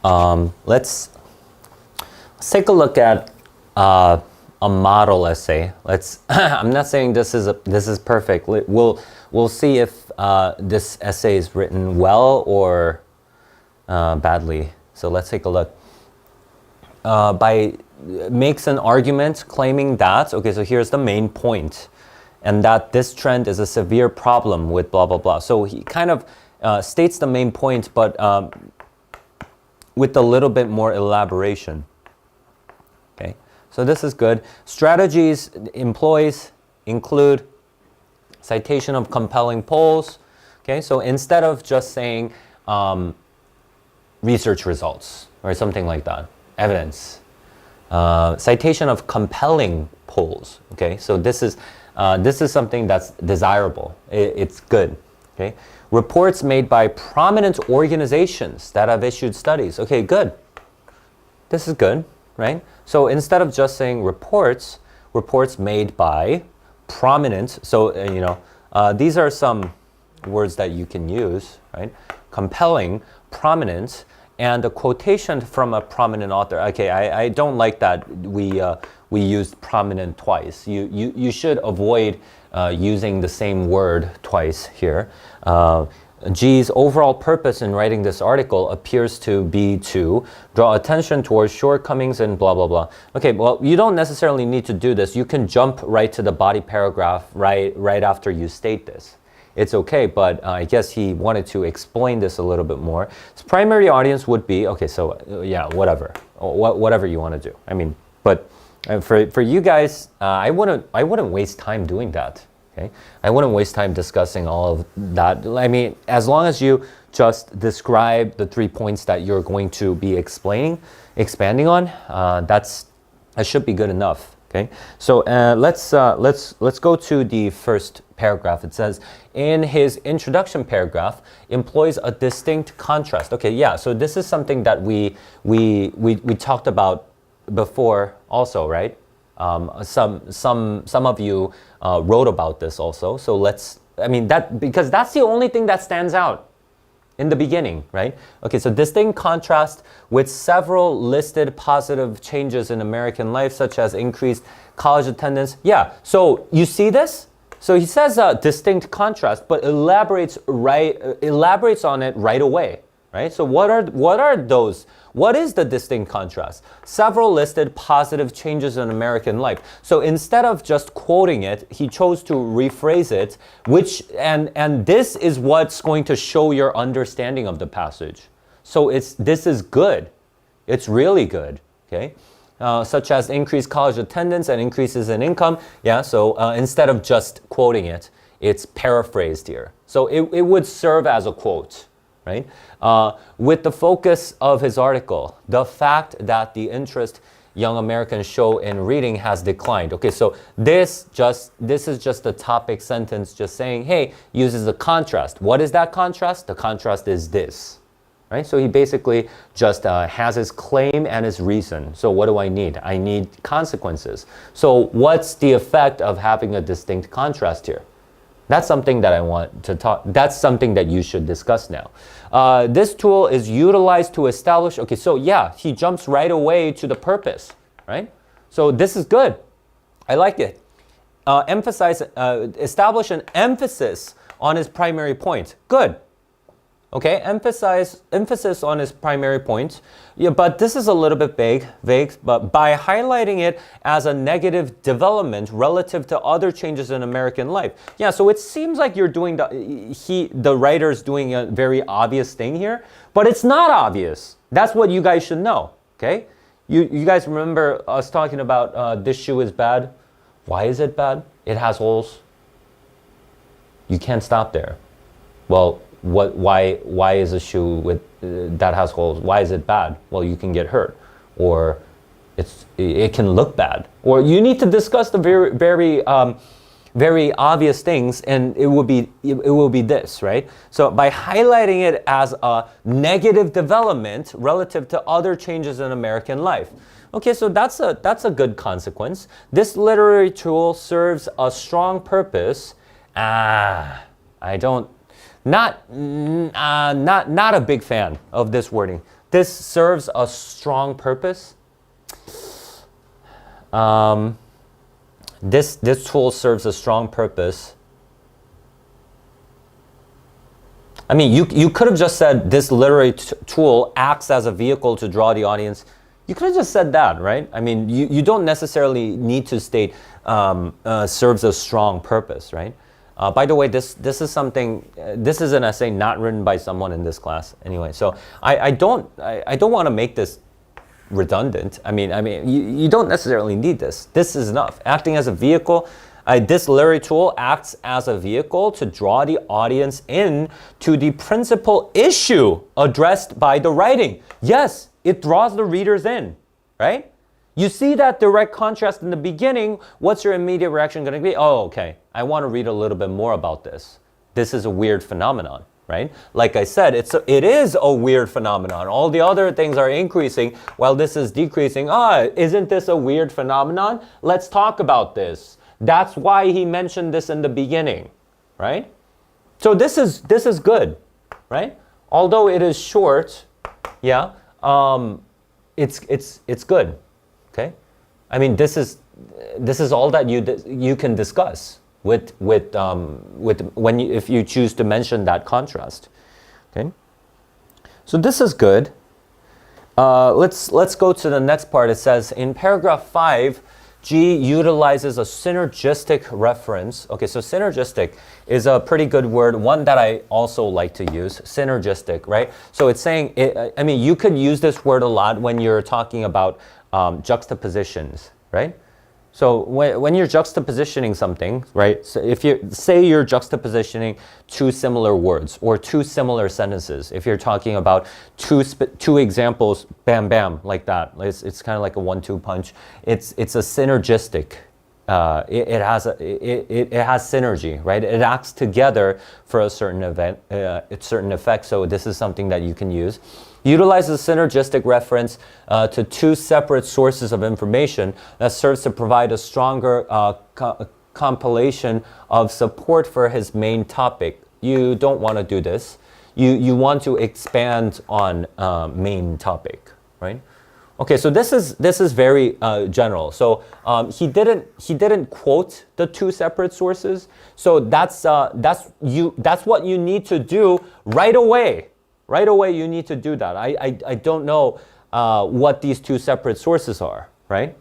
Let's take a look at a model essay. Let's. I'm not saying this is perfect. We'll see if this essay is written well or badly. So let's take a look. Makes an argument claiming that, okay, so here's the main point, and that this trend is a severe problem with blah, blah, blah. So he kind of states the main point, but with a little bit more elaboration. Okay, so this is good. Strategies employs include citation of compelling polls. Okay, so instead of just saying research results or something like that, evidence. Citation of compelling polls. Okay, so this is something that's desirable. It's good. Okay, reports made by prominent organizations that have issued studies. Okay, good. This is good, right? So instead of just saying reports made by prominent. So these are some words that you can use, right? Compelling, prominent. And a quotation from a prominent author. Okay, I don't like that we used prominent twice. You should avoid using the same word twice here. G's overall purpose in writing this article appears to be to draw attention towards shortcomings and blah, blah, blah. Okay, well, you don't necessarily need to do this. You can jump right to the body paragraph right after you state this. It's okay, but I guess he wanted to explain this a little bit more. His primary audience would be, okay, so yeah, whatever you want to do. I mean, but for you guys, I wouldn't waste time doing that. Okay, I wouldn't waste time discussing all of that. I mean, as long as you just describe the 3 points that you're going to be expanding on, that should be good enough. Okay, so let's go to the first paragraph. It says, in his introduction paragraph, employs a distinct contrast. Okay, yeah. So this is something that we talked about before, also, right? Some of you wrote about this also. So because that's the only thing that stands out in the beginning, right? Okay, so distinct contrast with several listed positive changes in American life, such as increased college attendance. Yeah, so you see this? So he says distinct contrast, but elaborates on it right away, right? So what are those? What is the distinct contrast? Several listed positive changes in American life. So instead of just quoting it, he chose to rephrase it, and this is what's going to show your understanding of the passage. So this is good. It's really good, okay? Such as increased college attendance and increases in income. Yeah, so instead of just quoting it, it's paraphrased here. So it would serve as a quote. Right? With the focus of his article, the fact that the interest young Americans show in reading has declined. Okay, so this is just a topic sentence just saying, hey, uses a contrast. What is that contrast? The contrast is this. Right? So he basically just has his claim and his reason. So what do I need? I need consequences. So what's the effect of having a distinct contrast here? That's something that I want to talk. That's something that you should discuss now. This tool is utilized to establish. Okay, so yeah, he jumps right away to the purpose, right? So this is good. I like it. Establish an emphasis on his primary point. Good. Okay, emphasis on his primary point. Yeah, but this is a little bit vague, but by highlighting it as a negative development relative to other changes in American life. Yeah, so it seems like you're doing the writer's doing a very obvious thing here, but it's not obvious. That's what you guys should know, okay? You guys remember us talking about this shoe is bad? Why is it bad? It has holes. You can't stop there. Well, why is a shoe with that has holes, why is it bad? Well, you can get hurt, or it can look bad, or you need to discuss the very obvious things, and it will be this, right? So by highlighting it as a negative development relative to other changes in American life. Okay, so that's a good consequence. This literary tool serves a strong purpose. Not a big fan of this wording. this serves a strong purpose. This tool serves a strong purpose. I mean, you could have just said this literary tool acts as a vehicle to draw the audience. You could have just said that, right? I mean, you don't necessarily need to state serves a strong purpose, right? By the way, this is something. This is an essay not written by someone in this class, anyway. So I don't want to make this redundant. I mean, you don't necessarily need this. This is enough. Acting as a vehicle. This literary tool acts as a vehicle to draw the audience in to the principal issue addressed by the writing. Yes, it draws the readers in, right? You see that direct contrast in the beginning. What's your immediate reaction going to be? Oh, okay, I want to read a little bit more about this. This is a weird phenomenon, right? Like I said, it is a weird phenomenon. All the other things are increasing while this is decreasing. Isn't this a weird phenomenon? Let's talk about this. That's why he mentioned this in the beginning, right? So this is good, right? Although it is short, yeah, it's good, okay? I mean, this is all that you can discuss with if you choose to mention that contrast, okay? So this is good. Let's go to the next part. It says in paragraph 5. G utilizes a synergistic reference. Okay, so synergistic is a pretty good word, one that I also like to use, synergistic, right? So it's saying, I mean, you could use this word a lot when you're talking about juxtapositions, right? So when you're juxtapositioning something, right? So if you say you're juxtapositioning two similar words or two similar sentences, if you're talking about two examples, bam, bam, like that, it's kind of like a 1-2 punch. It's a synergistic. It has synergy, right? It acts together for a certain event, certain effect. So this is something that you can use. Utilizes synergistic reference to two separate sources of information that serves to provide a stronger compilation of support for his main topic. You don't want to do this. You want to expand on main topic, right? Okay, so this is very general. So he didn't quote the two separate sources. So that's what you need to do right away. Right away, you need to do that. I don't know what these two separate sources are, right?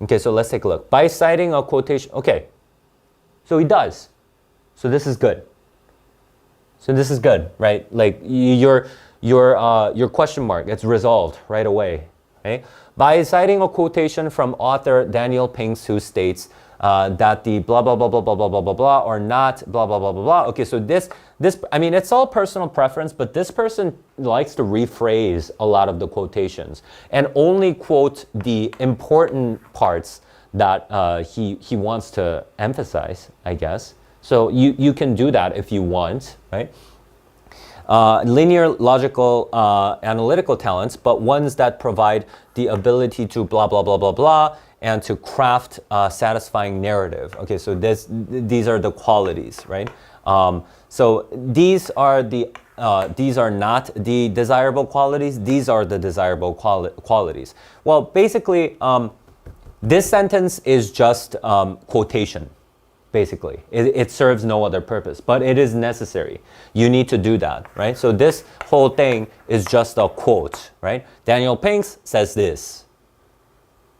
Okay, so let's take a look. By citing a quotation, okay, so he does. So this is good. So this is good, right? Like your question mark, it's resolved right away, okay? By citing a quotation from author Daniel Pinks, who states that the blah, blah, blah, blah, blah, blah, blah, blah, blah, or not blah, blah, blah, blah, blah. Okay, so this, I mean, it's all personal preference, but this person likes to rephrase a lot of the quotations and only quote the important parts that he wants to emphasize, I guess. So you can do that if you want, right? Linear, logical, analytical talents, but ones that provide the ability to blah, blah, blah, blah, blah, and to craft a satisfying narrative. Okay, so these are the qualities, right? So these are not the desirable qualities. These are the desirable qualities. Well, basically, this sentence is just quotation. Basically, it serves no other purpose, but it is necessary. You need to do that, right? So this whole thing is just a quote, right? Daniel Pinks says this.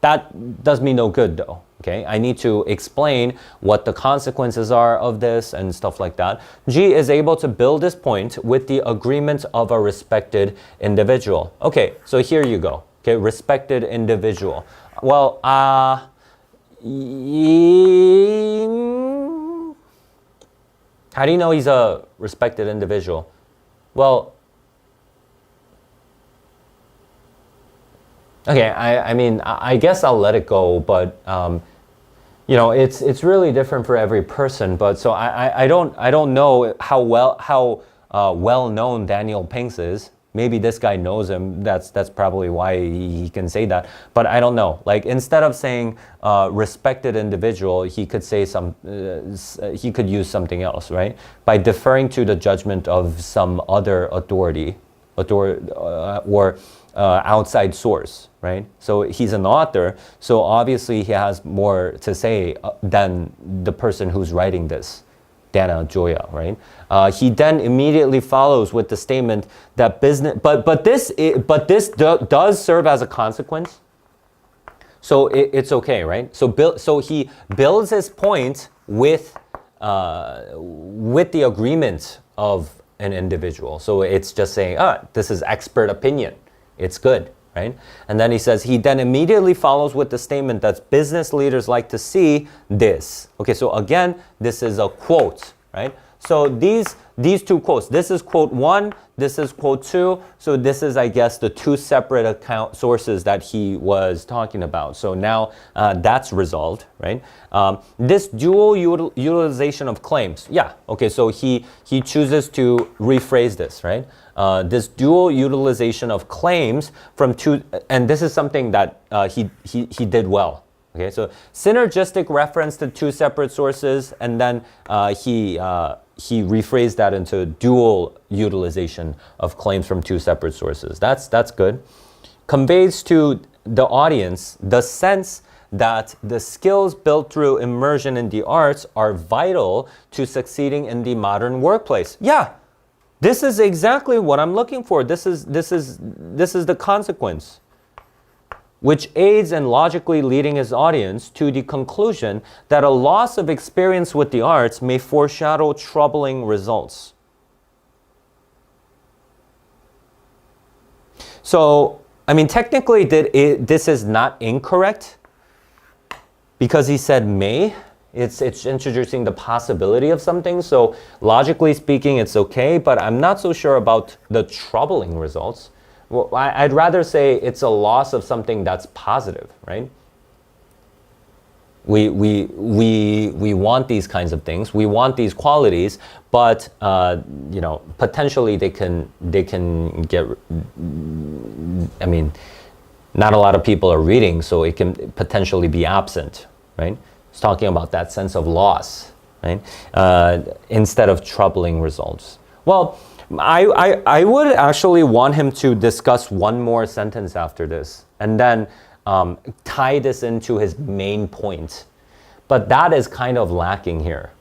That does me no good though, okay? I need to explain what the consequences are of this and stuff like that. G is able to build this point with the agreement of a respected individual. Okay, so here you go, okay? Respected individual. Well, how do you know he's a respected individual? Well, okay, I mean, I guess I'll let it go, but you know, it's really different for every person. But so I don't know how well known Daniel Pinks is. Maybe this guy knows him. That's probably why he can say that. But I don't know. Like instead of saying respected individual, he could say he could use something else, right? By deferring to the judgment of some other authority. outside source, right? So he's an author, so obviously he has more to say than the person who's writing this, Dana Gioia, right? He then immediately follows with the statement that business, but this does serve as a consequence. So it's okay, right? So he builds his point with the agreement of an individual. So it's just saying, this is expert opinion. It's good, right? And then he then immediately follows with the statement that business leaders like to see this. Okay, so again, this is a quote, right? So these two quotes, this is quote 1, this is quote 2. So this is, I guess, the two separate account sources that he was talking about. So now that's resolved, right? This dual utilization of claims. Yeah, okay, so he chooses to rephrase this, right? This dual utilization of claims from two, and this is something that he did well. Okay, so synergistic reference to two separate sources, and then he rephrased that into dual utilization of claims from two separate sources. That's good. Conveys to the audience the sense that the skills built through immersion in the arts are vital to succeeding in the modern workplace. Yeah, this is exactly what I'm looking for. This is the consequence, which aids in logically leading his audience to the conclusion that a loss of experience with the arts may foreshadow troubling results. So, I mean, technically, this is not incorrect because he said may. It's introducing the possibility of something. So, logically speaking, it's okay, but I'm not so sure about the troubling results. Well, I'd rather say it's a loss of something that's positive, right? We want these kinds of things. We want these qualities, but potentially they can get. I mean, not a lot of people are reading, so it can potentially be absent, right? It's talking about that sense of loss, right? Instead of troubling results. Well, I would actually want him to discuss one more sentence after this and then tie this into his main point. But that is kind of lacking here,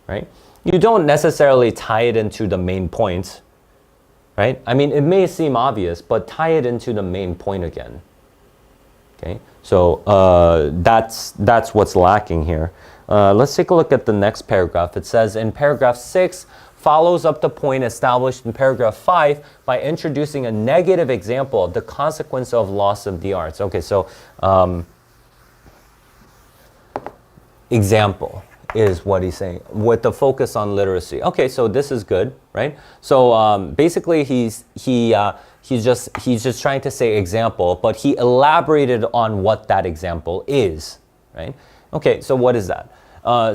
right? You don't necessarily tie it into the main point, right? I mean, it may seem obvious, but tie it into the main point again. Okay, so that's what's lacking here. Let's take a look at the next paragraph. It says in paragraph 6, follows up the point established in paragraph 5 by introducing a negative example of the consequence of loss of the arts. Okay, so example is what he's saying with the focus on literacy. Okay, so this is good, right? So basically he's just trying to say example, but he elaborated on what that example is, right? Okay, so what is that?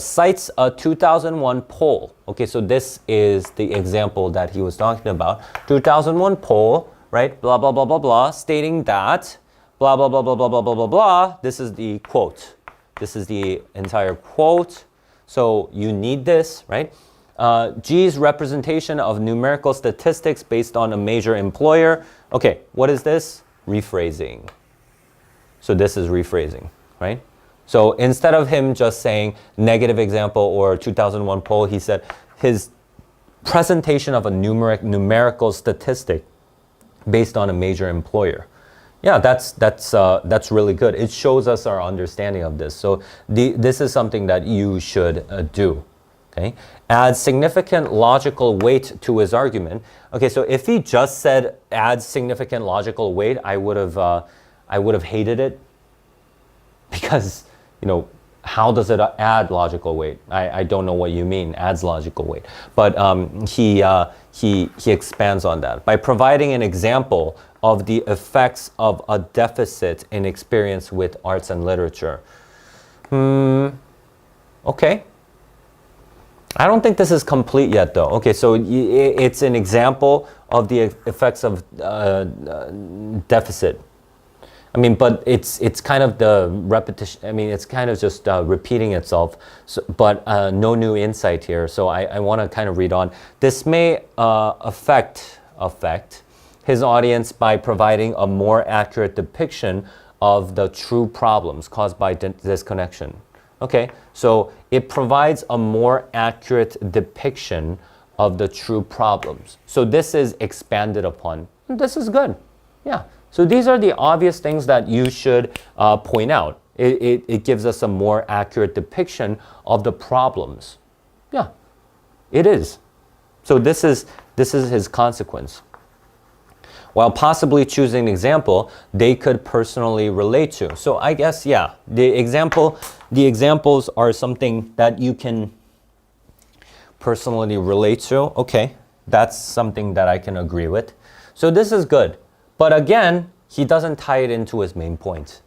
Cites a 2001 poll. Okay, so this is the example that he was talking about. 2001 poll, right? Blah, blah, blah, blah, blah, stating that blah, blah, blah, blah, blah, blah, blah, blah, blah. This is the quote. This is the entire quote. So you need this, right? G's representation of numerical statistics based on a major employer. Okay, what is this? Rephrasing. So this is rephrasing, right? So instead of him just saying negative example or 2001 poll, he said his presentation of a numerical statistic based on a major employer. Yeah, that's really good. It shows us our understanding of this. So this is something that you should do. Okay, adds significant logical weight to his argument. Okay, so if he just said adds significant logical weight, I would have hated it because, you know, how does it add logical weight? I don't know what you mean, adds logical weight. But he expands on that by providing an example of the effects of a deficit in experience with arts and literature. Okay. I don't think this is complete yet, though. Okay, so it's an example of the effects of deficit. I mean, but it's kind of the repetition. I mean, it's kind of just repeating itself, so, but no new insight here. So I want to kind of read on. This may affect his audience by providing a more accurate depiction of the true problems caused by disconnection. Okay, so it provides a more accurate depiction of the true problems. So this is expanded upon. This is good. Yeah. So these are the obvious things that you should point out. It gives us a more accurate depiction of the problems. Yeah, it is. So this is his consequence. While possibly choosing an example they could personally relate to. So I guess, yeah, the examples are something that you can personally relate to. Okay, that's something that I can agree with. So this is good. But again, he doesn't tie it into his main point.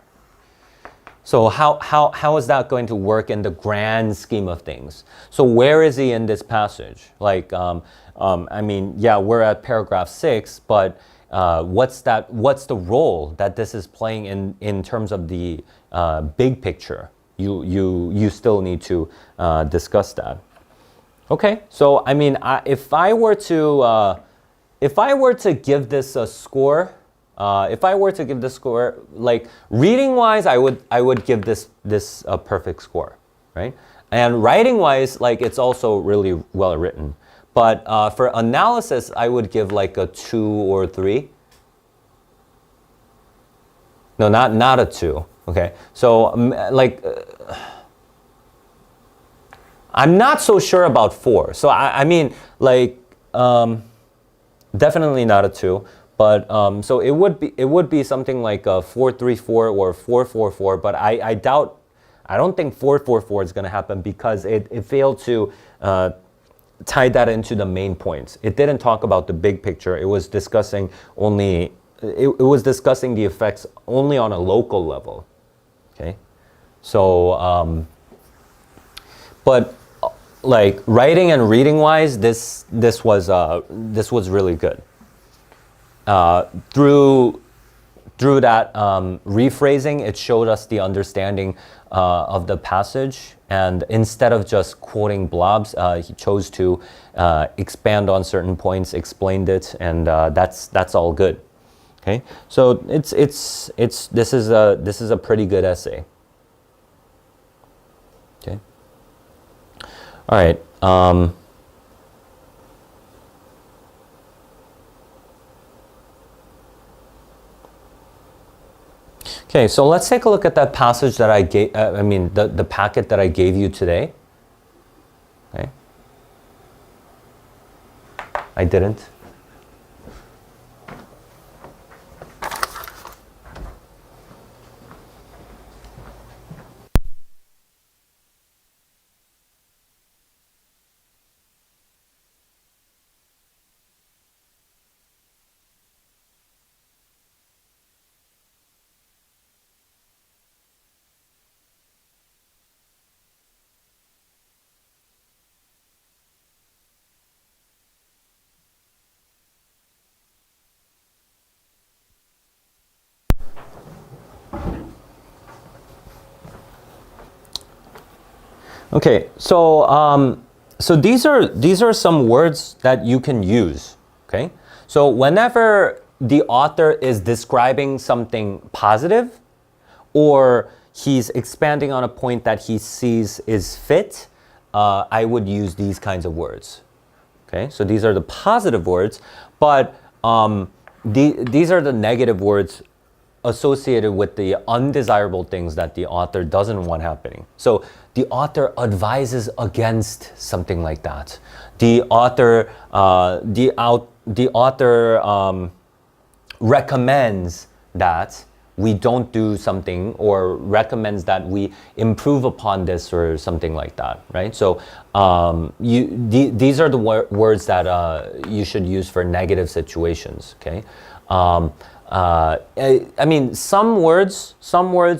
So how is that going to work in the grand scheme of things? So where is he in this passage? Like, I mean, yeah, we're at paragraph 6, but what's the role that this is playing in terms of the big picture? You still need to discuss that. Okay, so I mean, if I were to give this a score, like reading wise, I would give this a perfect score, right? And writing wise, like it's also really well written. But for analysis, I would give like a 2 or 3. No, not a 2. Okay, so I'm not so sure about 4. So I mean, like definitely not a 2. But so it would be something like a 4-3-4 or 4-4-4. But I don't think 4-4-4 is going to happen because it failed to tie that into the main points. It didn't talk about the big picture. It was discussing only. It was discussing the effects only on a local level. Okay, so but like writing and reading wise, this was really good. Through that rephrasing, it showed us the understanding of the passage, and instead of just quoting blobs, he chose to expand on certain points, explained it, and that's all good. Okay, so this is a pretty good essay. Okay, all right. Okay, so let's take a look at that passage that I gave, the packet that I gave you today. Okay. I didn't. Okay, so these are some words that you can use. Okay, so whenever the author is describing something positive, or he's expanding on a point that he sees is fit, I would use these kinds of words. Okay, so these are the positive words, but these are the negative words associated with the undesirable things that the author doesn't want happening. So the author advises against something like that. The author recommends that we don't do something, or recommends that we improve upon this or something like that, right? So these are the words that you should use for negative situations. Okay. I mean, some words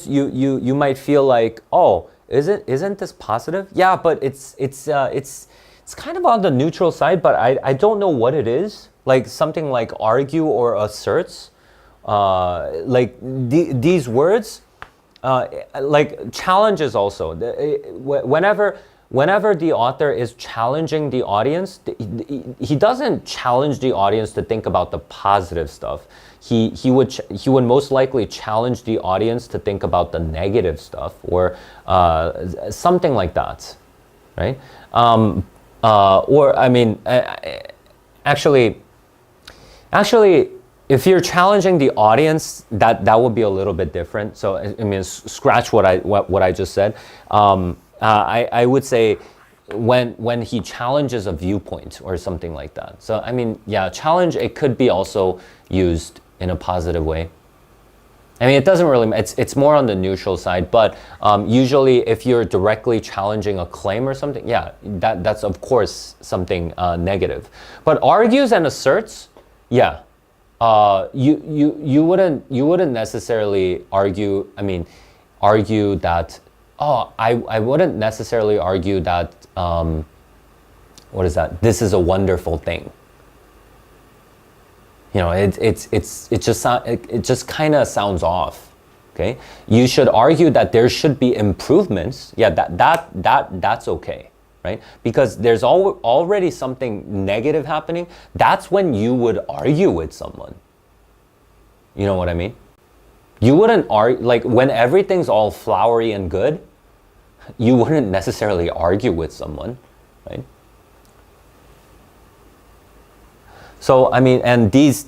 you might feel like, oh, isn't this positive? Yeah, but it's kind of on the neutral side, but I don't know what it is. Like something like argue or asserts, like these words, like challenges also. whenever the author is challenging the audience, he doesn't challenge the audience to think about the positive stuff. He would most likely challenge the audience to think about the negative stuff or something like that, right? Or I mean, actually, if you're challenging the audience, that would be a little bit different. So I mean, scratch what I just said. I would say when he challenges a viewpoint or something like that. So I mean, yeah, challenge, it could be also used in a positive way. I mean, it doesn't really, it's more on the neutral side, but usually if you're directly challenging a claim or something, yeah, that's of course something negative. But argues and asserts, yeah, you wouldn't necessarily argue, I mean, argue that, oh, I wouldn't necessarily argue that, what is that? This is a wonderful thing. You know, it just kind of sounds off. Okay, you should argue that there should be improvements. Yeah, that's okay, right? Because there's already something negative happening. That's when you would argue with someone. You know what I mean? You wouldn't argue, like when everything's all flowery and good, you wouldn't necessarily argue with someone, right? So, I mean, and these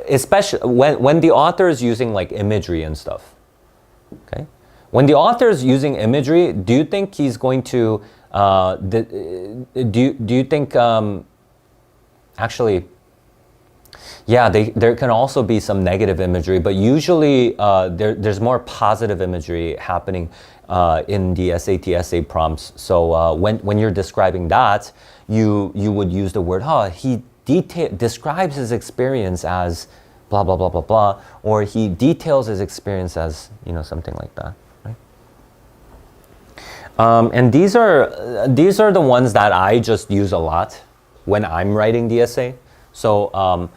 especially when the author is using like imagery and stuff, okay? When the author is using imagery, do you think he's going to, do you think, actually, yeah, there can also be some negative imagery, but usually there's more positive imagery happening in the SAT essay prompts. So when you're describing that, you would use the word, he describes his experience as blah, blah, blah, blah, blah, or he details his experience as, you know, something like that, right? And these are the ones that I just use a lot when I'm writing the essay. So I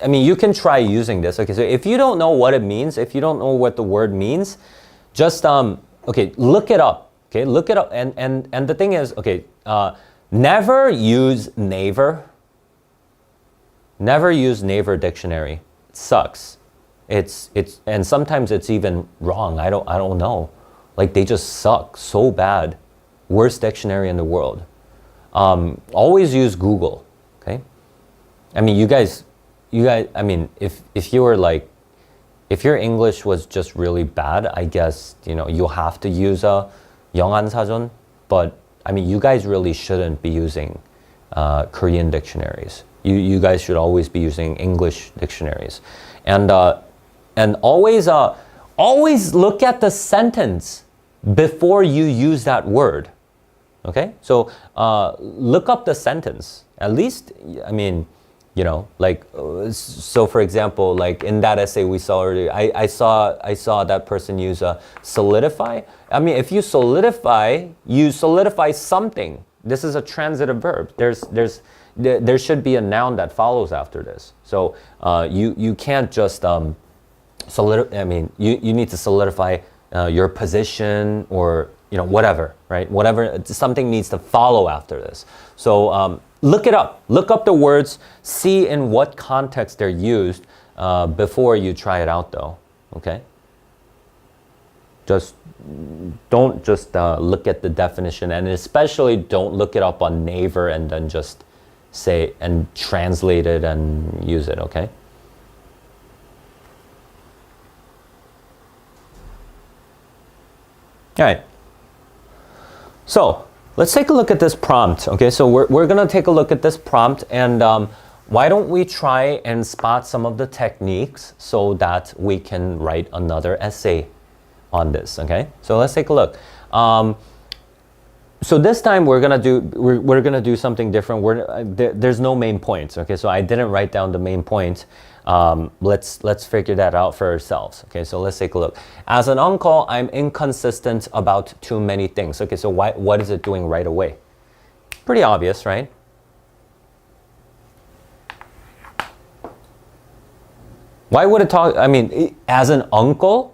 mean, you can try using this. Okay, so if you don't know what it means, if you don't know what the word means, just, okay, look it up. Okay, look it up. And the thing is, okay, never use Naver. Never use Naver dictionary. It sucks. And sometimes it's even wrong. I don't know. Like they just suck so bad. Worst dictionary in the world. Always use Google. Okay. I mean, you guys. I mean, if you were like, if your English was just really bad, I guess you'll have to use a 영안사전. But I mean, you guys really shouldn't be using Korean dictionaries. You guys should always be using English dictionaries, and always look at the sentence before you use that word. Okay, so look up the sentence. At least, I mean, like so. For example, like in that essay we saw earlier, I saw that person use solidify. I mean, if you solidify something. This is a transitive verb. There should be a noun that follows after this. So you can't just solidify. I mean, you need to solidify your position or whatever, right? Whatever, something needs to follow after this. So look it up. Look up the words. See in what context they're used before you try it out, though. Okay. Don't just look at the definition, and especially don't look it up on Naver and then just say and translate it and use it, okay? All right. So let's take a look at this prompt, okay? So we're gonna take a look at this prompt, and why don't we try and spot some of the techniques so that we can write another essay on this, okay? So let's take a look. So this time we're gonna do something different. There's no main points, okay? So I didn't write down the main point. Let's figure that out for ourselves, okay? So let's take a look. As an uncle, I'm inconsistent about too many things. Okay, so what is it doing right away? Pretty obvious, right? Why would it talk? I mean, as an uncle.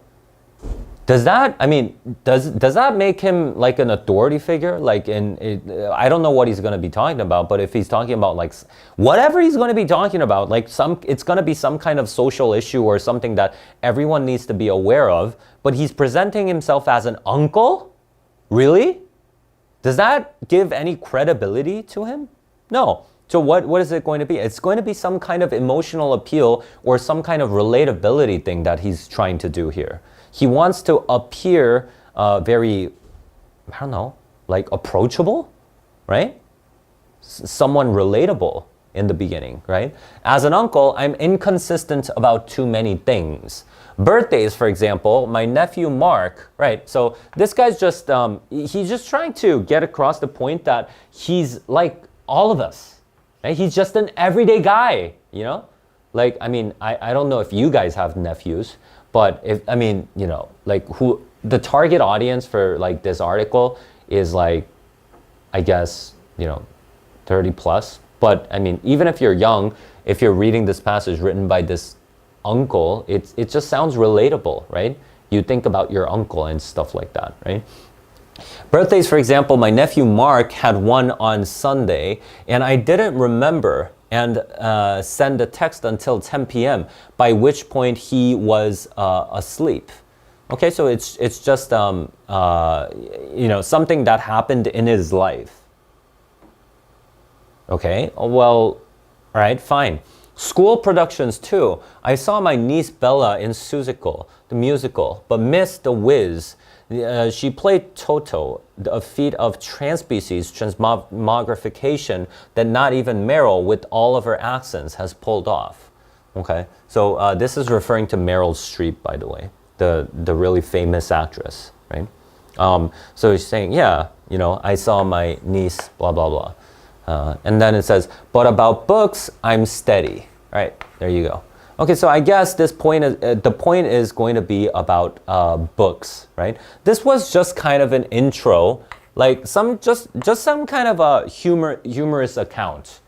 Does that, I mean, does that make him like an authority figure? Like I don't know what he's going to be talking about, but if he's talking about like whatever he's going to be talking about, like it's going to be some kind of social issue or something that everyone needs to be aware of, but he's presenting himself as an uncle? Really? Does that give any credibility to him? No. So what is it going to be? It's going to be some kind of emotional appeal or some kind of relatability thing that he's trying to do here. He wants to appear very, I don't know, like approachable, right? Someone relatable in the beginning, right? As an uncle, I'm inconsistent about too many things. Birthdays, for example, my nephew Mark, right? So this guy's just, he's just trying to get across the point that he's like all of us, right? He's just an everyday guy, you know? Like, I mean, I don't know if you guys have nephews, but if, I mean, you know, like who, the target audience for like this article is like, I guess, you know, 30 plus. But I mean, even if you're young, if you're reading this passage written by this uncle, it just sounds relatable, right? You think about your uncle and stuff like that, right? Birthdays, for example, my nephew Mark had one on Sunday, and I didn't remember and send a text until 10 p.m., by which point he was asleep. Okay, so it's just you know, something that happened in his life. Okay, well, all right, fine. School productions too. I saw my niece Bella in Seussical, the musical, but missed The Wiz. She played Toto, a feat of trans-species transmogrification that not even Meryl, with all of her accents, has pulled off. Okay, so this is referring to Meryl Streep, by the way, the really famous actress, right? So he's saying, yeah, you know, I saw my niece, blah, blah, blah. And then it says, but about books, I'm steady. All right, there you go. Okay, so I guess this point is, the point is going to be about books, right? This was just kind of an intro, like just some kind of a humorous account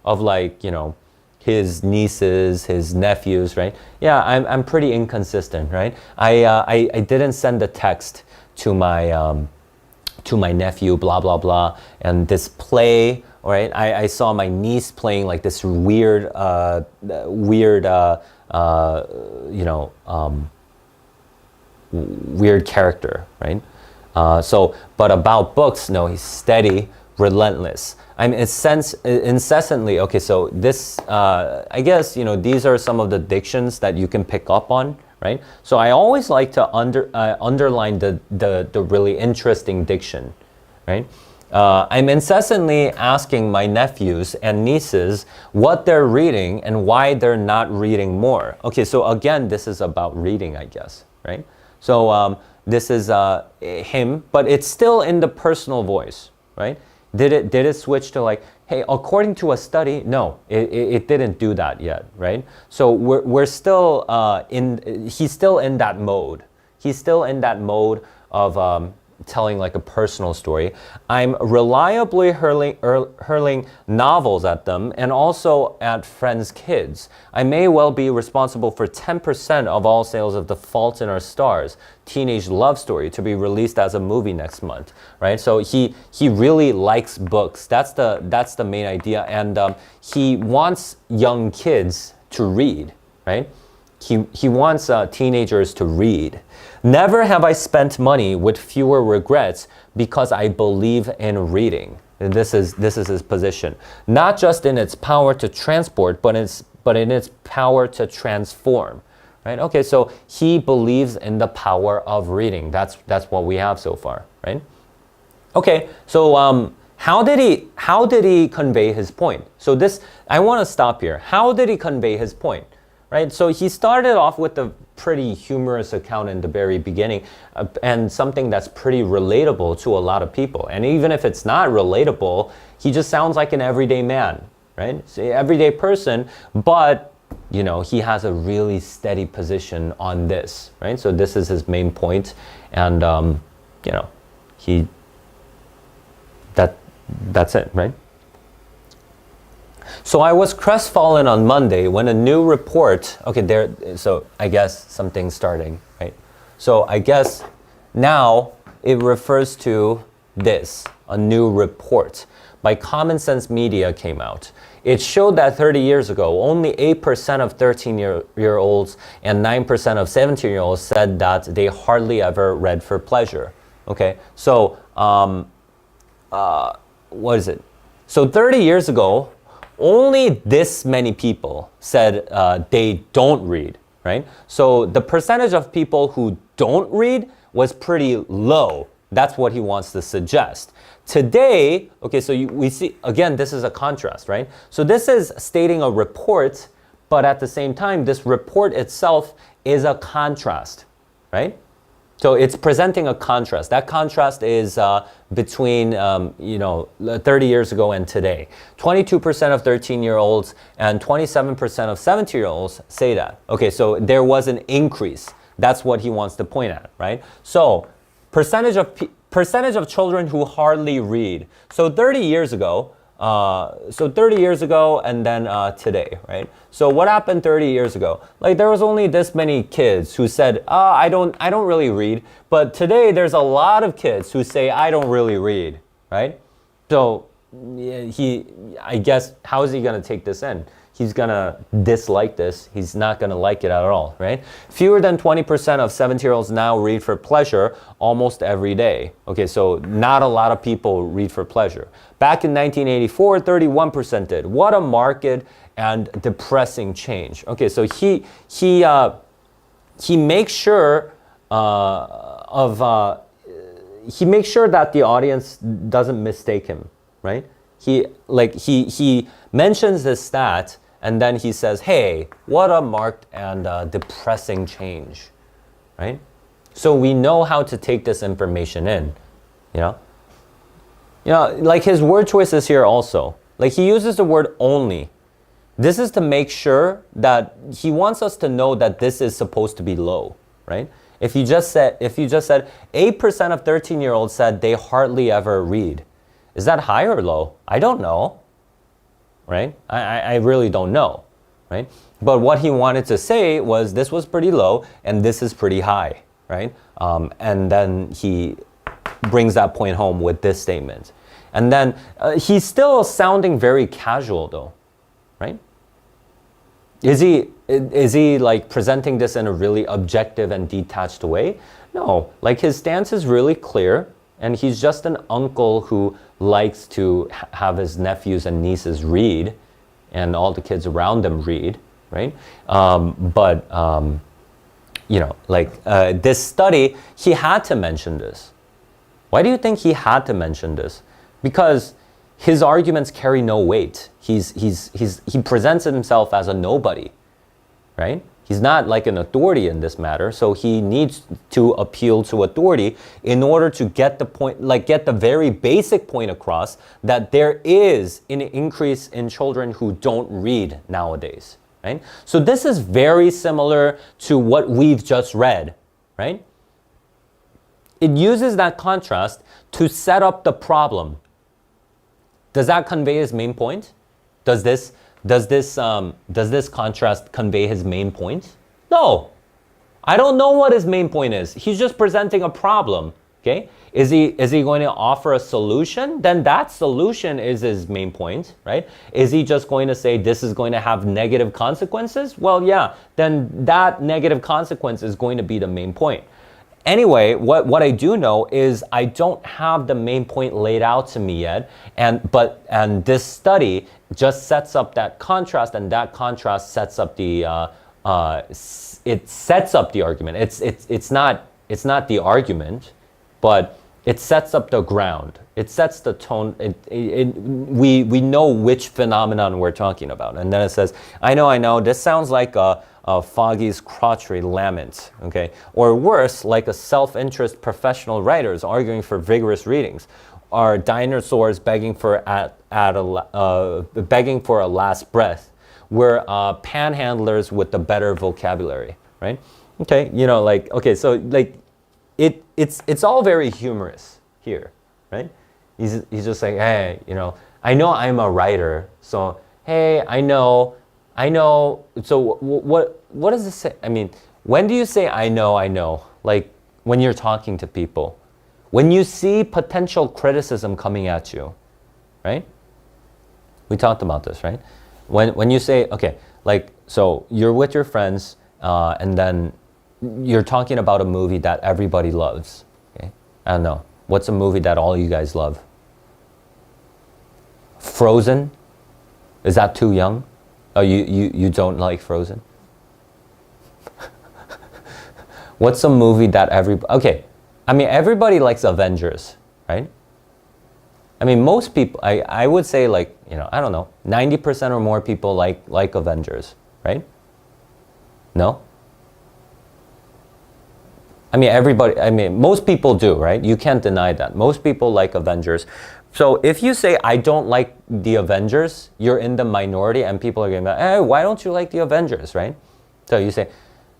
of, like, you know, his nieces, his nephews, right? Yeah, I'm pretty inconsistent, right? I didn't send a text to my nephew, blah blah blah, and this play. All right, I saw my niece playing like this weird, weird character, right? But about books, no, he's steady, relentless. I'm incessantly, okay, so this, I guess, you know, these are some of the dictions that you can pick up on, right? So I always like to underline the really interesting diction, right? I'm incessantly asking my nephews and nieces what they're reading and why they're not reading more. Okay, so again, this is about reading, I guess, right? So this is him, but it's still in the personal voice, right? Did it switch to like, hey, according to a study? No, it didn't do that yet, right? So we're still he's still in that mode. He's still in that mode of telling like a personal story. I'm reliably hurling novels at them and also at friends' kids. I may well be responsible for 10% of all sales of The Fault in Our Stars, teenage love story, to be released as a movie next month, right? So he really likes books. That's the main idea, and he wants young kids to read, right? He wants teenagers to read. Never have I spent money with fewer regrets because I believe in reading. And this is his position. Not just in its power to transport, but in its power to transform. Right? Okay, so he believes in the power of reading. That's what we have so far, right? Okay, so how did he convey his point? So this, I want to stop here. How did he convey his point? Right? So he started off with a pretty humorous account in the very beginning, and something that's pretty relatable to a lot of people. And even if it's not relatable, he just sounds like an everyday man, right? So everyday person, but you know, he has a really steady position on this, right? So this is his main point, and you know, that's it, right? So I was crestfallen on Monday when a new report, okay, so I guess something's starting, right? So I guess Now it refers to this, a new report by Common Sense Media came out. It showed that 30 years ago, only 8% of 13-year-olds and 9% of 17-year-olds said that they hardly ever read for pleasure. Okay, so what is it? So 30 years ago, only this many people said they don't read, right? So the percentage of people who don't read was pretty low. That's what he wants to suggest. Today, okay, so we see, again, this is a contrast, right? So this is stating a report, but at the same time, this report itself is a contrast, right? So it's presenting a contrast. That contrast is between, 30 years ago and today. 22% of 13-year-olds and 27% of 17-year-olds say that. Okay, so there was an increase. That's what he wants to point at, right? So percentage of children who hardly read. So 30 years ago, and then today, right? So what happened 30 years ago? Like there was only this many kids who said, I don't really read. But today there's a lot of kids who say, I don't really read, right? So I guess, how is he gonna take this in? He's gonna dislike this. He's not gonna like it at all, right? Fewer than 20% of 17-year-olds now read for pleasure almost every day. Okay, so not a lot of people read for pleasure. Back in 1984, 31% did. What a marked and depressing change. Okay, so he makes sure he makes sure that the audience doesn't mistake him, right? He mentions this stat. And then he says, hey, what a marked and depressing change, right? So we know how to take this information in, like his word choices here also. Like he uses the word only. This is to make sure that he wants us to know that this is supposed to be low, right? If you just said 8% of 13-year-olds said they hardly ever read, is that high or low? I don't know. Right? I really don't know, right? But what he wanted to say was this was pretty low and this is pretty high, right? And then he brings that point home with this statement. And then he's still sounding very casual though, right? Is he like presenting this in a really objective and detached way? No, like his stance is really clear. And he's just an uncle who likes to have his nephews and nieces read and all the kids around them read, right? This study, he had to mention this. Why do you think he had to mention this? Because his arguments carry no weight. He presents himself as a nobody, right? He's not like an authority in this matter, so he needs to appeal to authority in order to get the point, get the very basic point across that there is an increase in children who don't read nowadays, right? So this is very similar to what we've just read, right? It uses that contrast to set up the problem. Does that convey his main point? Does this contrast convey his main point? No. I don't know what his main point is. He's just presenting a problem. Okay? Is he going to offer a solution? Then that solution is his main point, right? Is he just going to say this is going to have negative consequences? Well, yeah, then that negative consequence is going to be the main point. Anyway, what I do know is I don't have the main point laid out to me yet, and this study just sets up that contrast, and that contrast sets up the it sets up the argument. It's not the argument, but it sets up the ground. It sets the tone. We know which phenomenon we're talking about, and then it says, I know. This sounds like a Foggy's crotchety lament, okay? Or worse, like a self-interest professional writers arguing for vigorous readings, or dinosaurs begging for a last breath. We're panhandlers with the better vocabulary, right? Okay, so it's all very humorous here, right? He's just like, hey, I know I'm a writer, so hey, I know. So what does this say? I mean, when do you say I know? Like when you're talking to people, when you see potential criticism coming at you, right? We talked about this, right? When you say, okay, like, so you're with your friends, and then you're talking about a movie that everybody loves, okay? I don't know. What's a movie that all you guys love? Frozen? Is that too young? Oh, you don't like Frozen? What's a movie that okay, I mean, everybody likes Avengers, right? I mean, most people, I would say like, you know, I don't know, 90% or more people like Avengers, right? No? I mean, most people do, right? You can't deny that. Most people like Avengers. So if you say, I don't like the Avengers, you're in the minority and people are going to be like, hey, why don't you like the Avengers, right? So you say,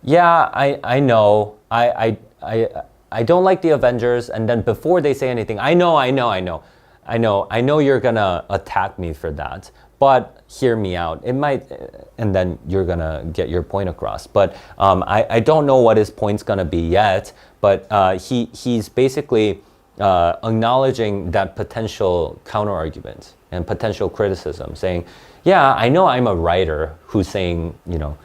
yeah, I know, I don't like the Avengers, and then before they say anything, I know you're gonna attack me for that, but hear me out. It might, and then you're gonna get your point across. But I don't know what his point's gonna be yet, but he's basically acknowledging that potential counter-argument and potential criticism, saying, yeah, I know I'm a writer who's saying, you know,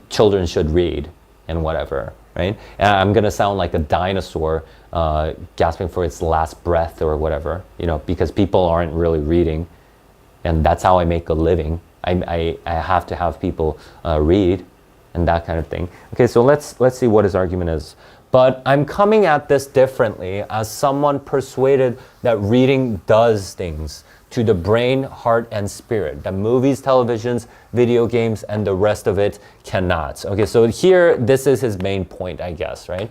children should read and whatever, right? And I'm gonna sound like a dinosaur gasping for its last breath or whatever, you know, because people aren't really reading, and that's how I make a living. I have to have people read and that kind of thing. Okay, so let's see what his argument is. But I'm coming at this differently as someone persuaded that reading does things to the brain, heart, and spirit that movies, televisions, video games, and the rest of it cannot. Okay, so here, this is his main point, I guess, right?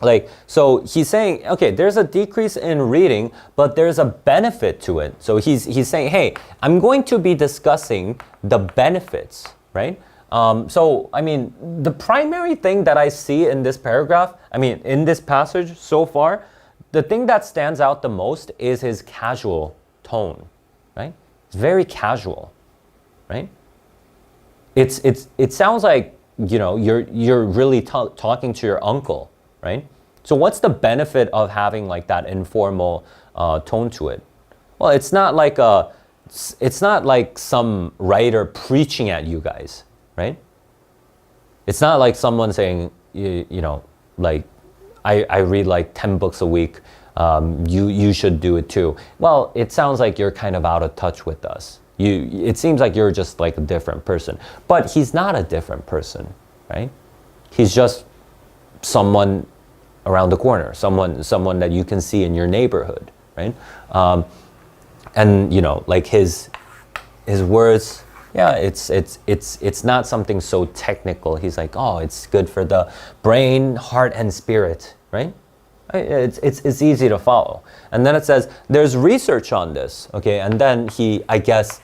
Like, so he's saying, okay, there's a decrease in reading, but there's a benefit to it. So he's saying, hey, I'm going to be discussing the benefits, right? So, I mean, the primary thing that I see in this paragraph, I mean, in this passage so far, the thing that stands out the most is his casual tone, right? It's very casual, right? It sounds like, you know, you're really talking to your uncle, right? So what's the benefit of having like that informal tone to it? Well, it's not like some writer preaching at you guys, right? It's not like someone saying, you know, like, I read like 10 books a week. You should do it too. Well, it sounds like you're kind of out of touch with us. It seems like you're just like a different person. But he's not a different person, right? He's just someone around the corner, someone that you can see in your neighborhood, right? And you know, like his words, yeah, it's not something so technical. He's like, oh, it's good for the brain, heart, and spirit, right? It's easy to follow. And then it says there's research on this, okay? And then I guess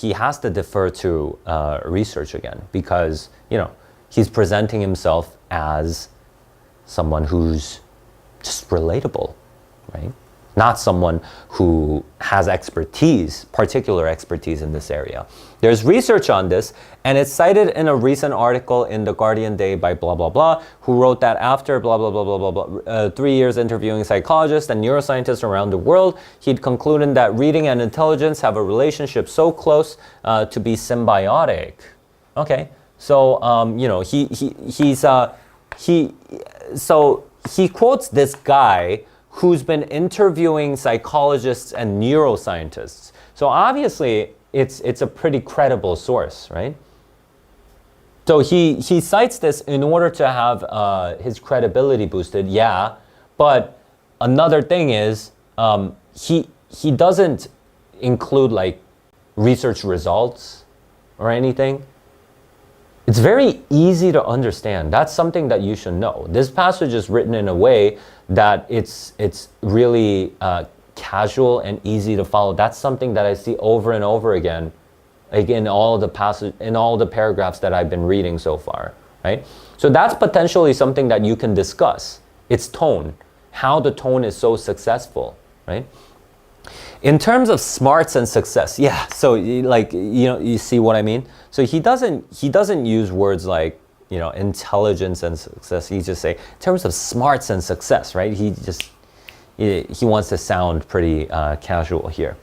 he has to defer to research again because, you know, he's presenting himself as someone who's just relatable, right? Not someone who has particular expertise in this area. There's research on this, and it's cited in a recent article in The Guardian Day by blah, blah, blah, who wrote that after blah, blah, blah, blah, blah, blah, 3 years interviewing psychologists and neuroscientists around the world, he'd concluded that reading and intelligence have a relationship so close to be symbiotic. Okay, so, you know, he quotes this guy who's been interviewing psychologists and neuroscientists. So obviously, it's a pretty credible source, right? So he cites this in order to have his credibility boosted, yeah. But another thing is, he doesn't include like research results or anything. It's very easy to understand. That's something that you should know. This passage is written in a way that it's really casual and easy to follow. That's something that I see over and over again, like in all the paragraphs that I've been reading so far, right? So that's potentially something that you can discuss. Its tone, how the tone is so successful, right? In terms of smarts and success, yeah. So like, you know, you see what I mean? So he doesn't use words like, intelligence and success. He just say in terms of smarts and success, right? He wants to sound pretty casual here.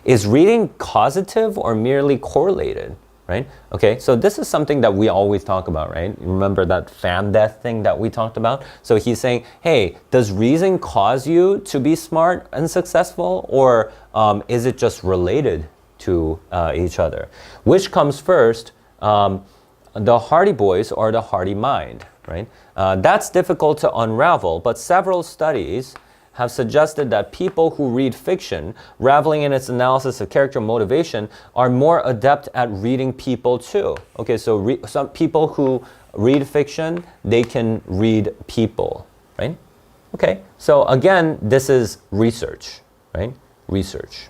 Is reading causative or merely correlated? Right? Okay, so this is something that we always talk about, right? Remember that fan death thing that we talked about? So he's saying, hey, does reading cause you to be smart and successful, or is it just related to each other? Which comes first, the Hardy Boys or the Hardy Mind, right? That's difficult to unravel, but several studies have suggested that people who read fiction, reveling in its analysis of character motivation, are more adept at reading people too. Okay, so some people who read fiction, they can read people, right? Okay, so again, this is research, right? Research.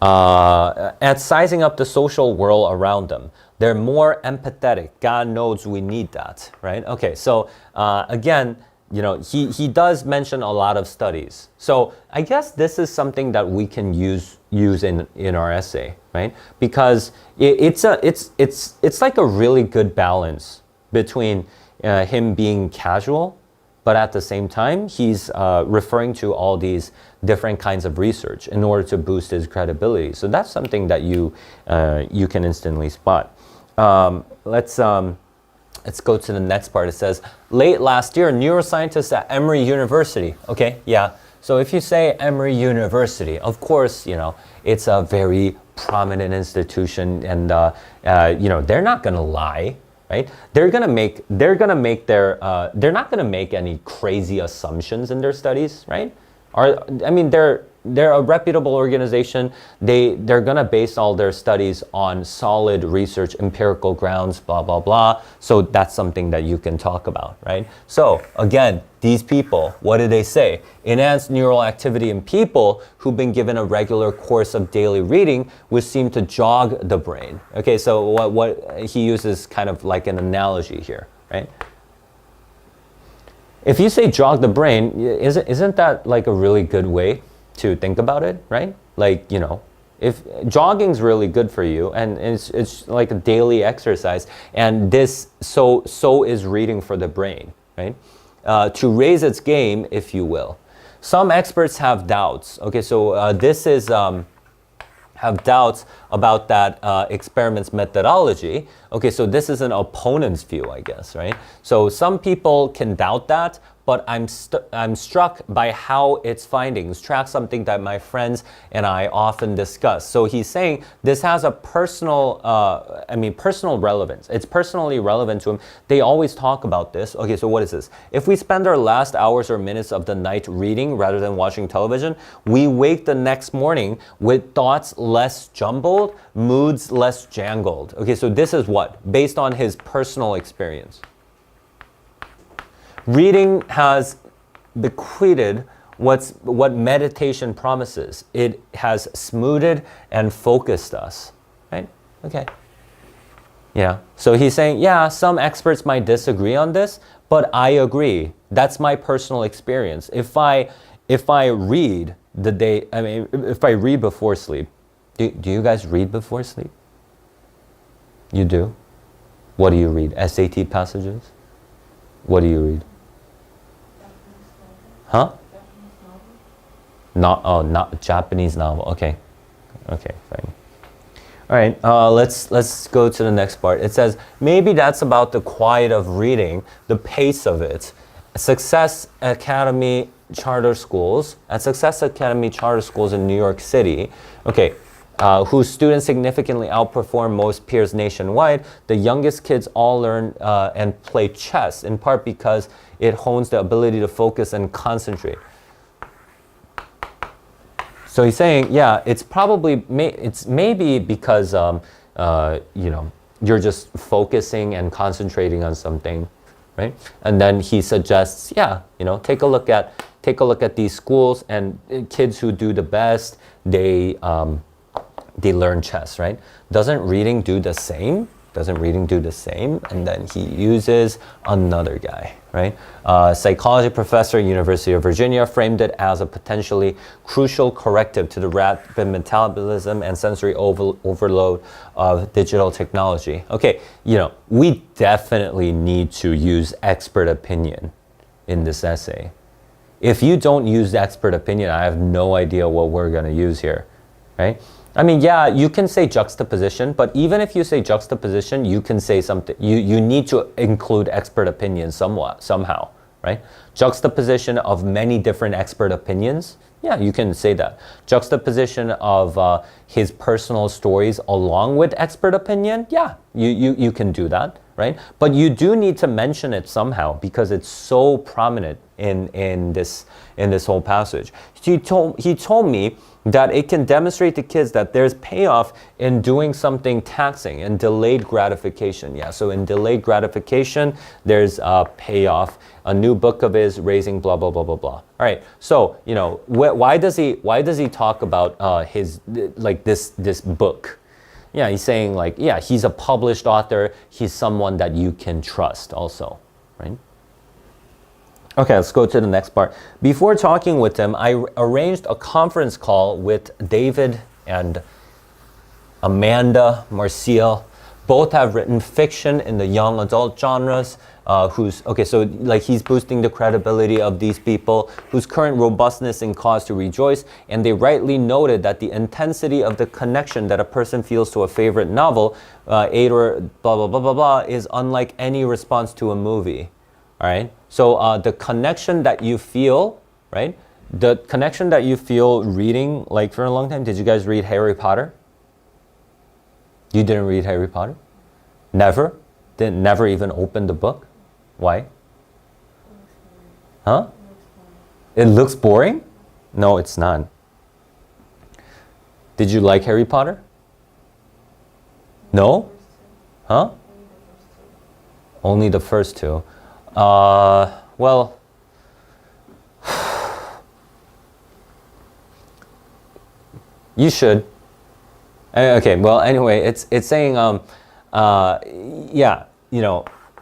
At sizing up the social world around them. They're more empathetic. God knows we need that, right? Okay, so again, he does mention a lot of studies. So I guess this is something that we can use in our essay, right? Because it's like a really good balance between him being casual, but at the same time, he's referring to all these different kinds of research in order to boost his credibility. So that's something that you can instantly spot. Let's go to the next part. It says, late last year, neuroscientists at Emory University. Okay, yeah. So if you say Emory University, of course, it's a very prominent institution, and they're not gonna lie, right? They're not gonna make any crazy assumptions in their studies, right? They're a reputable organization. They're gonna base all their studies on solid research, empirical grounds, blah, blah, blah. So that's something that you can talk about, right? So again, these people, what do they say? Enhanced neural activity in people who've been given a regular course of daily reading, which seem to jog the brain. Okay, so what he uses kind of like an analogy here, right? If you say jog the brain, isn't that like a really good way to think about it, right? Like, if jogging's really good for you, and it's like a daily exercise, and this so is reading for the brain, right? To raise its game, if you will. Some experts have doubts. Okay, so this is have doubts about that experiment's methodology. Okay, so this is an opponent's view, I guess, right? So some people can doubt that, but I'm struck by how its findings track something that my friends and I often discuss. So he's saying this has a personal relevance. It's personally relevant to him. They always talk about this. Okay, so what is this? If we spend our last hours or minutes of the night reading rather than watching television, we wake the next morning with thoughts less jumbled, moods less jangled. Okay, so this is what? Based on his personal experience. Reading has bequeathed what meditation promises. It has smoothed and focused us, right? Okay. Yeah, so he's saying, yeah, some experts might disagree on this, but I agree. That's my personal experience. If I read if I read before sleep, do you guys read before sleep? You do? What do you read? SAT passages? What do you read? Huh? Not Japanese novel. Okay, fine. All right, let's go to the next part. It says, maybe that's about the quiet of reading, the pace of it. Success Academy Charter Schools in New York City, okay, whose students significantly outperform most peers nationwide. The youngest kids all learn and play chess, in part because it hones the ability to focus and concentrate. So he's saying, yeah, it's maybe because you're just focusing and concentrating on something, right? And then he suggests, yeah, take a look at these schools, and kids who do the best, they learn chess, right? Doesn't reading do the same? Doesn't reading do the same? And then he uses another guy, right? Psychology professor, University of Virginia, framed it as a potentially crucial corrective to the rapid metabolism and sensory overload of digital technology. Okay, we definitely need to use expert opinion in this essay. If you don't use expert opinion, I have no idea what we're going to use here, right? I mean, yeah, you can say juxtaposition, but even if you say juxtaposition, you can say something. You need to include expert opinion somehow, right? Juxtaposition of many different expert opinions. Yeah, you can say that. Juxtaposition of his personal stories along with expert opinion. Yeah, you can do that, right? But you do need to mention it somehow because it's so prominent in this whole passage. He told me that it can demonstrate to kids that there's payoff in doing something taxing and delayed gratification. Yeah, so in delayed gratification, there's a payoff. A new book of his, Raising blah, blah, blah, blah, blah. All right, so, why does he talk about his, like this book? Yeah, he's saying like, yeah, he's a published author. He's someone that you can trust also, right? Okay, let's go to the next part. Before talking with him, I arranged a conference call with David and Amanda Marcial. Both have written fiction in the young adult genres. So like he's boosting the credibility of these people whose current robustness and cause to rejoice. And they rightly noted that the intensity of the connection that a person feels to a favorite novel, or blah, blah, blah, blah, blah, is unlike any response to a movie. All right. So the connection that you feel, right? The connection that you feel reading, like for a long time. Did you guys read Harry Potter? You didn't read Harry Potter? Never? Never even opened the book? Why? Huh? It looks boring? No, it's not. Did you like Harry Potter? No? Huh? Only the first two. Well, you should. Okay, well, anyway, it's saying, yeah,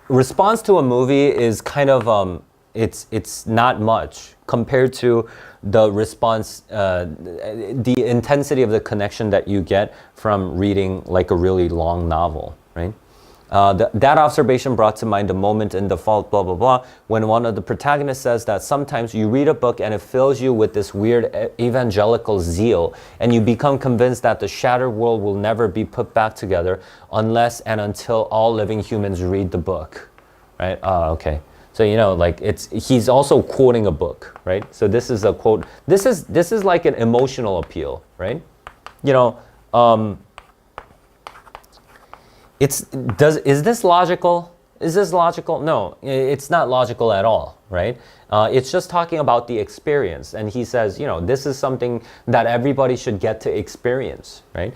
response to a movie is kind of, it's not much compared to the response, the intensity of the connection that you get from reading like a really long novel, right? That observation brought to mind a moment in The Fault, blah, blah, blah, when one of the protagonists says that sometimes you read a book and it fills you with this weird evangelical zeal, and you become convinced that the shattered world will never be put back together unless and until all living humans read the book, right? Okay. So, like he's also quoting a book, right? So this is a quote. This is like an emotional appeal, right? Is this logical? Is this logical? No, it's not logical at all, right? It's just talking about the experience. And he says, this is something that everybody should get to experience, right?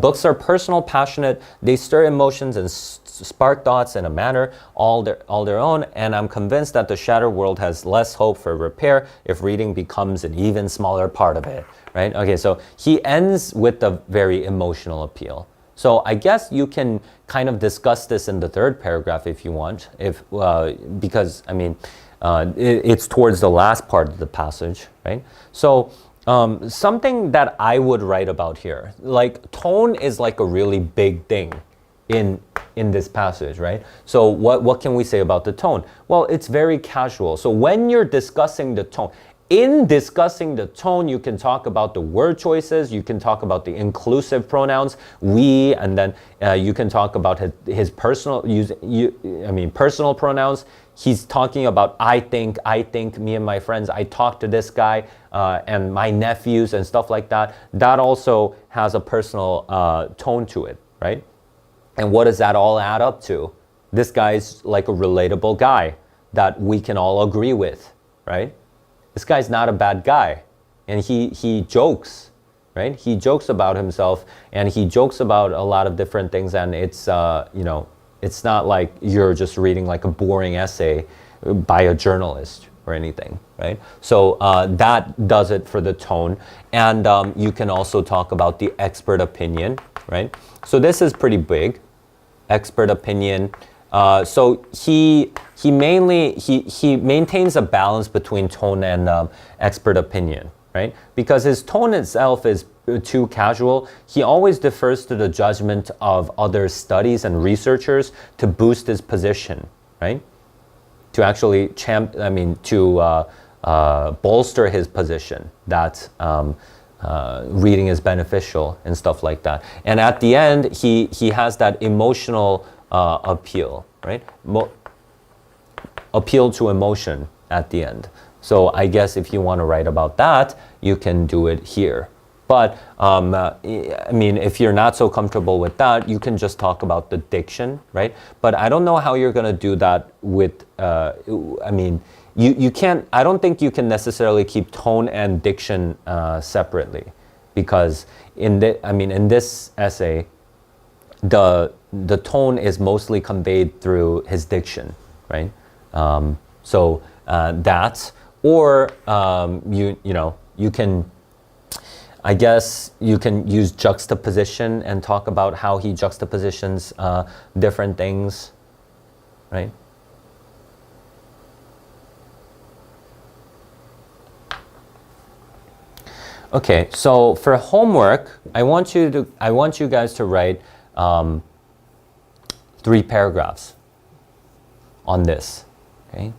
Books are personal, passionate. They stir emotions and spark thoughts in a manner all their own. And I'm convinced that the shattered world has less hope for repair if reading becomes an even smaller part of it, right? Okay, so he ends with a very emotional appeal. So I guess you can kind of discuss this in the third paragraph if you want, because I mean, it's towards the last part of the passage, right? So something that I would write about here, like tone is like a really big thing in this passage, right? So what can we say about the tone? Well, it's very casual. So when you're discussing the tone, in discussing the tone, you can talk about the word choices, you can talk about the inclusive pronouns, we, and then you can talk about his personal personal pronouns. He's talking about I think, me and my friends, I talked to this guy, and my nephews and stuff like that. That also has a personal tone to it, right? And what does that all add up to? This guy's like a relatable guy that we can all agree with, right? This guy's not a bad guy, and he jokes, right? He jokes about himself, and he jokes about a lot of different things, and it's it's not like you're just reading like a boring essay by a journalist or anything, right? So that does it for the tone, and you can also talk about the expert opinion, right? So this is pretty big. expert opinion. So he maintains a balance between tone and expert opinion, right? Because his tone itself is too casual. He always defers to the judgment of other studies and researchers to boost his position, right? To actually bolster his position that reading is beneficial and stuff like that. And at the end, he has that emotional appeal, right? Appeal to emotion at the end. So I guess if you want to write about that, you can do it here. But if you're not so comfortable with that, you can just talk about the diction, right? But I don't know how you're going to do that with, you can't, I don't think you can necessarily keep tone and diction separately, because in this essay, the tone is mostly conveyed through his diction, right? You can, I guess you can use juxtaposition and talk about how he juxtapositions different things, right? Okay, so for homework, I want you guys to write 3 paragraphs on this. Okay.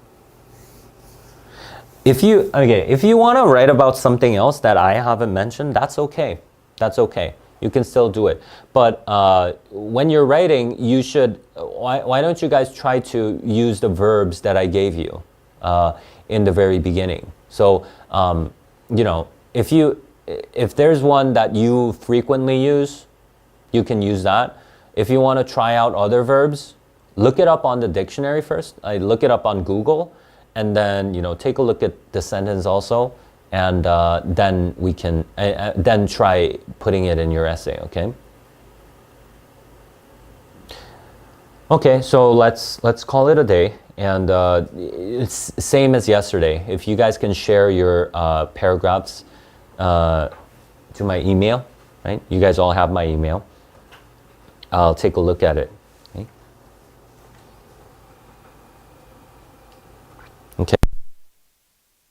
If you want to write about something else that I haven't mentioned, that's okay. That's okay. You can still do it. But when you're writing, you should. Why don't you guys try to use the verbs that I gave you in the very beginning? So if there's one that you frequently use, you can use that. If you want to try out other verbs, look it up on the dictionary first. I look it up on Google, and then take a look at the sentence also, and then we can then try putting it in your essay. Okay. Okay, so let's call it a day, and it's same as yesterday. If you guys can share your paragraphs to my email, right? You guys all have my email. I'll take a look at it.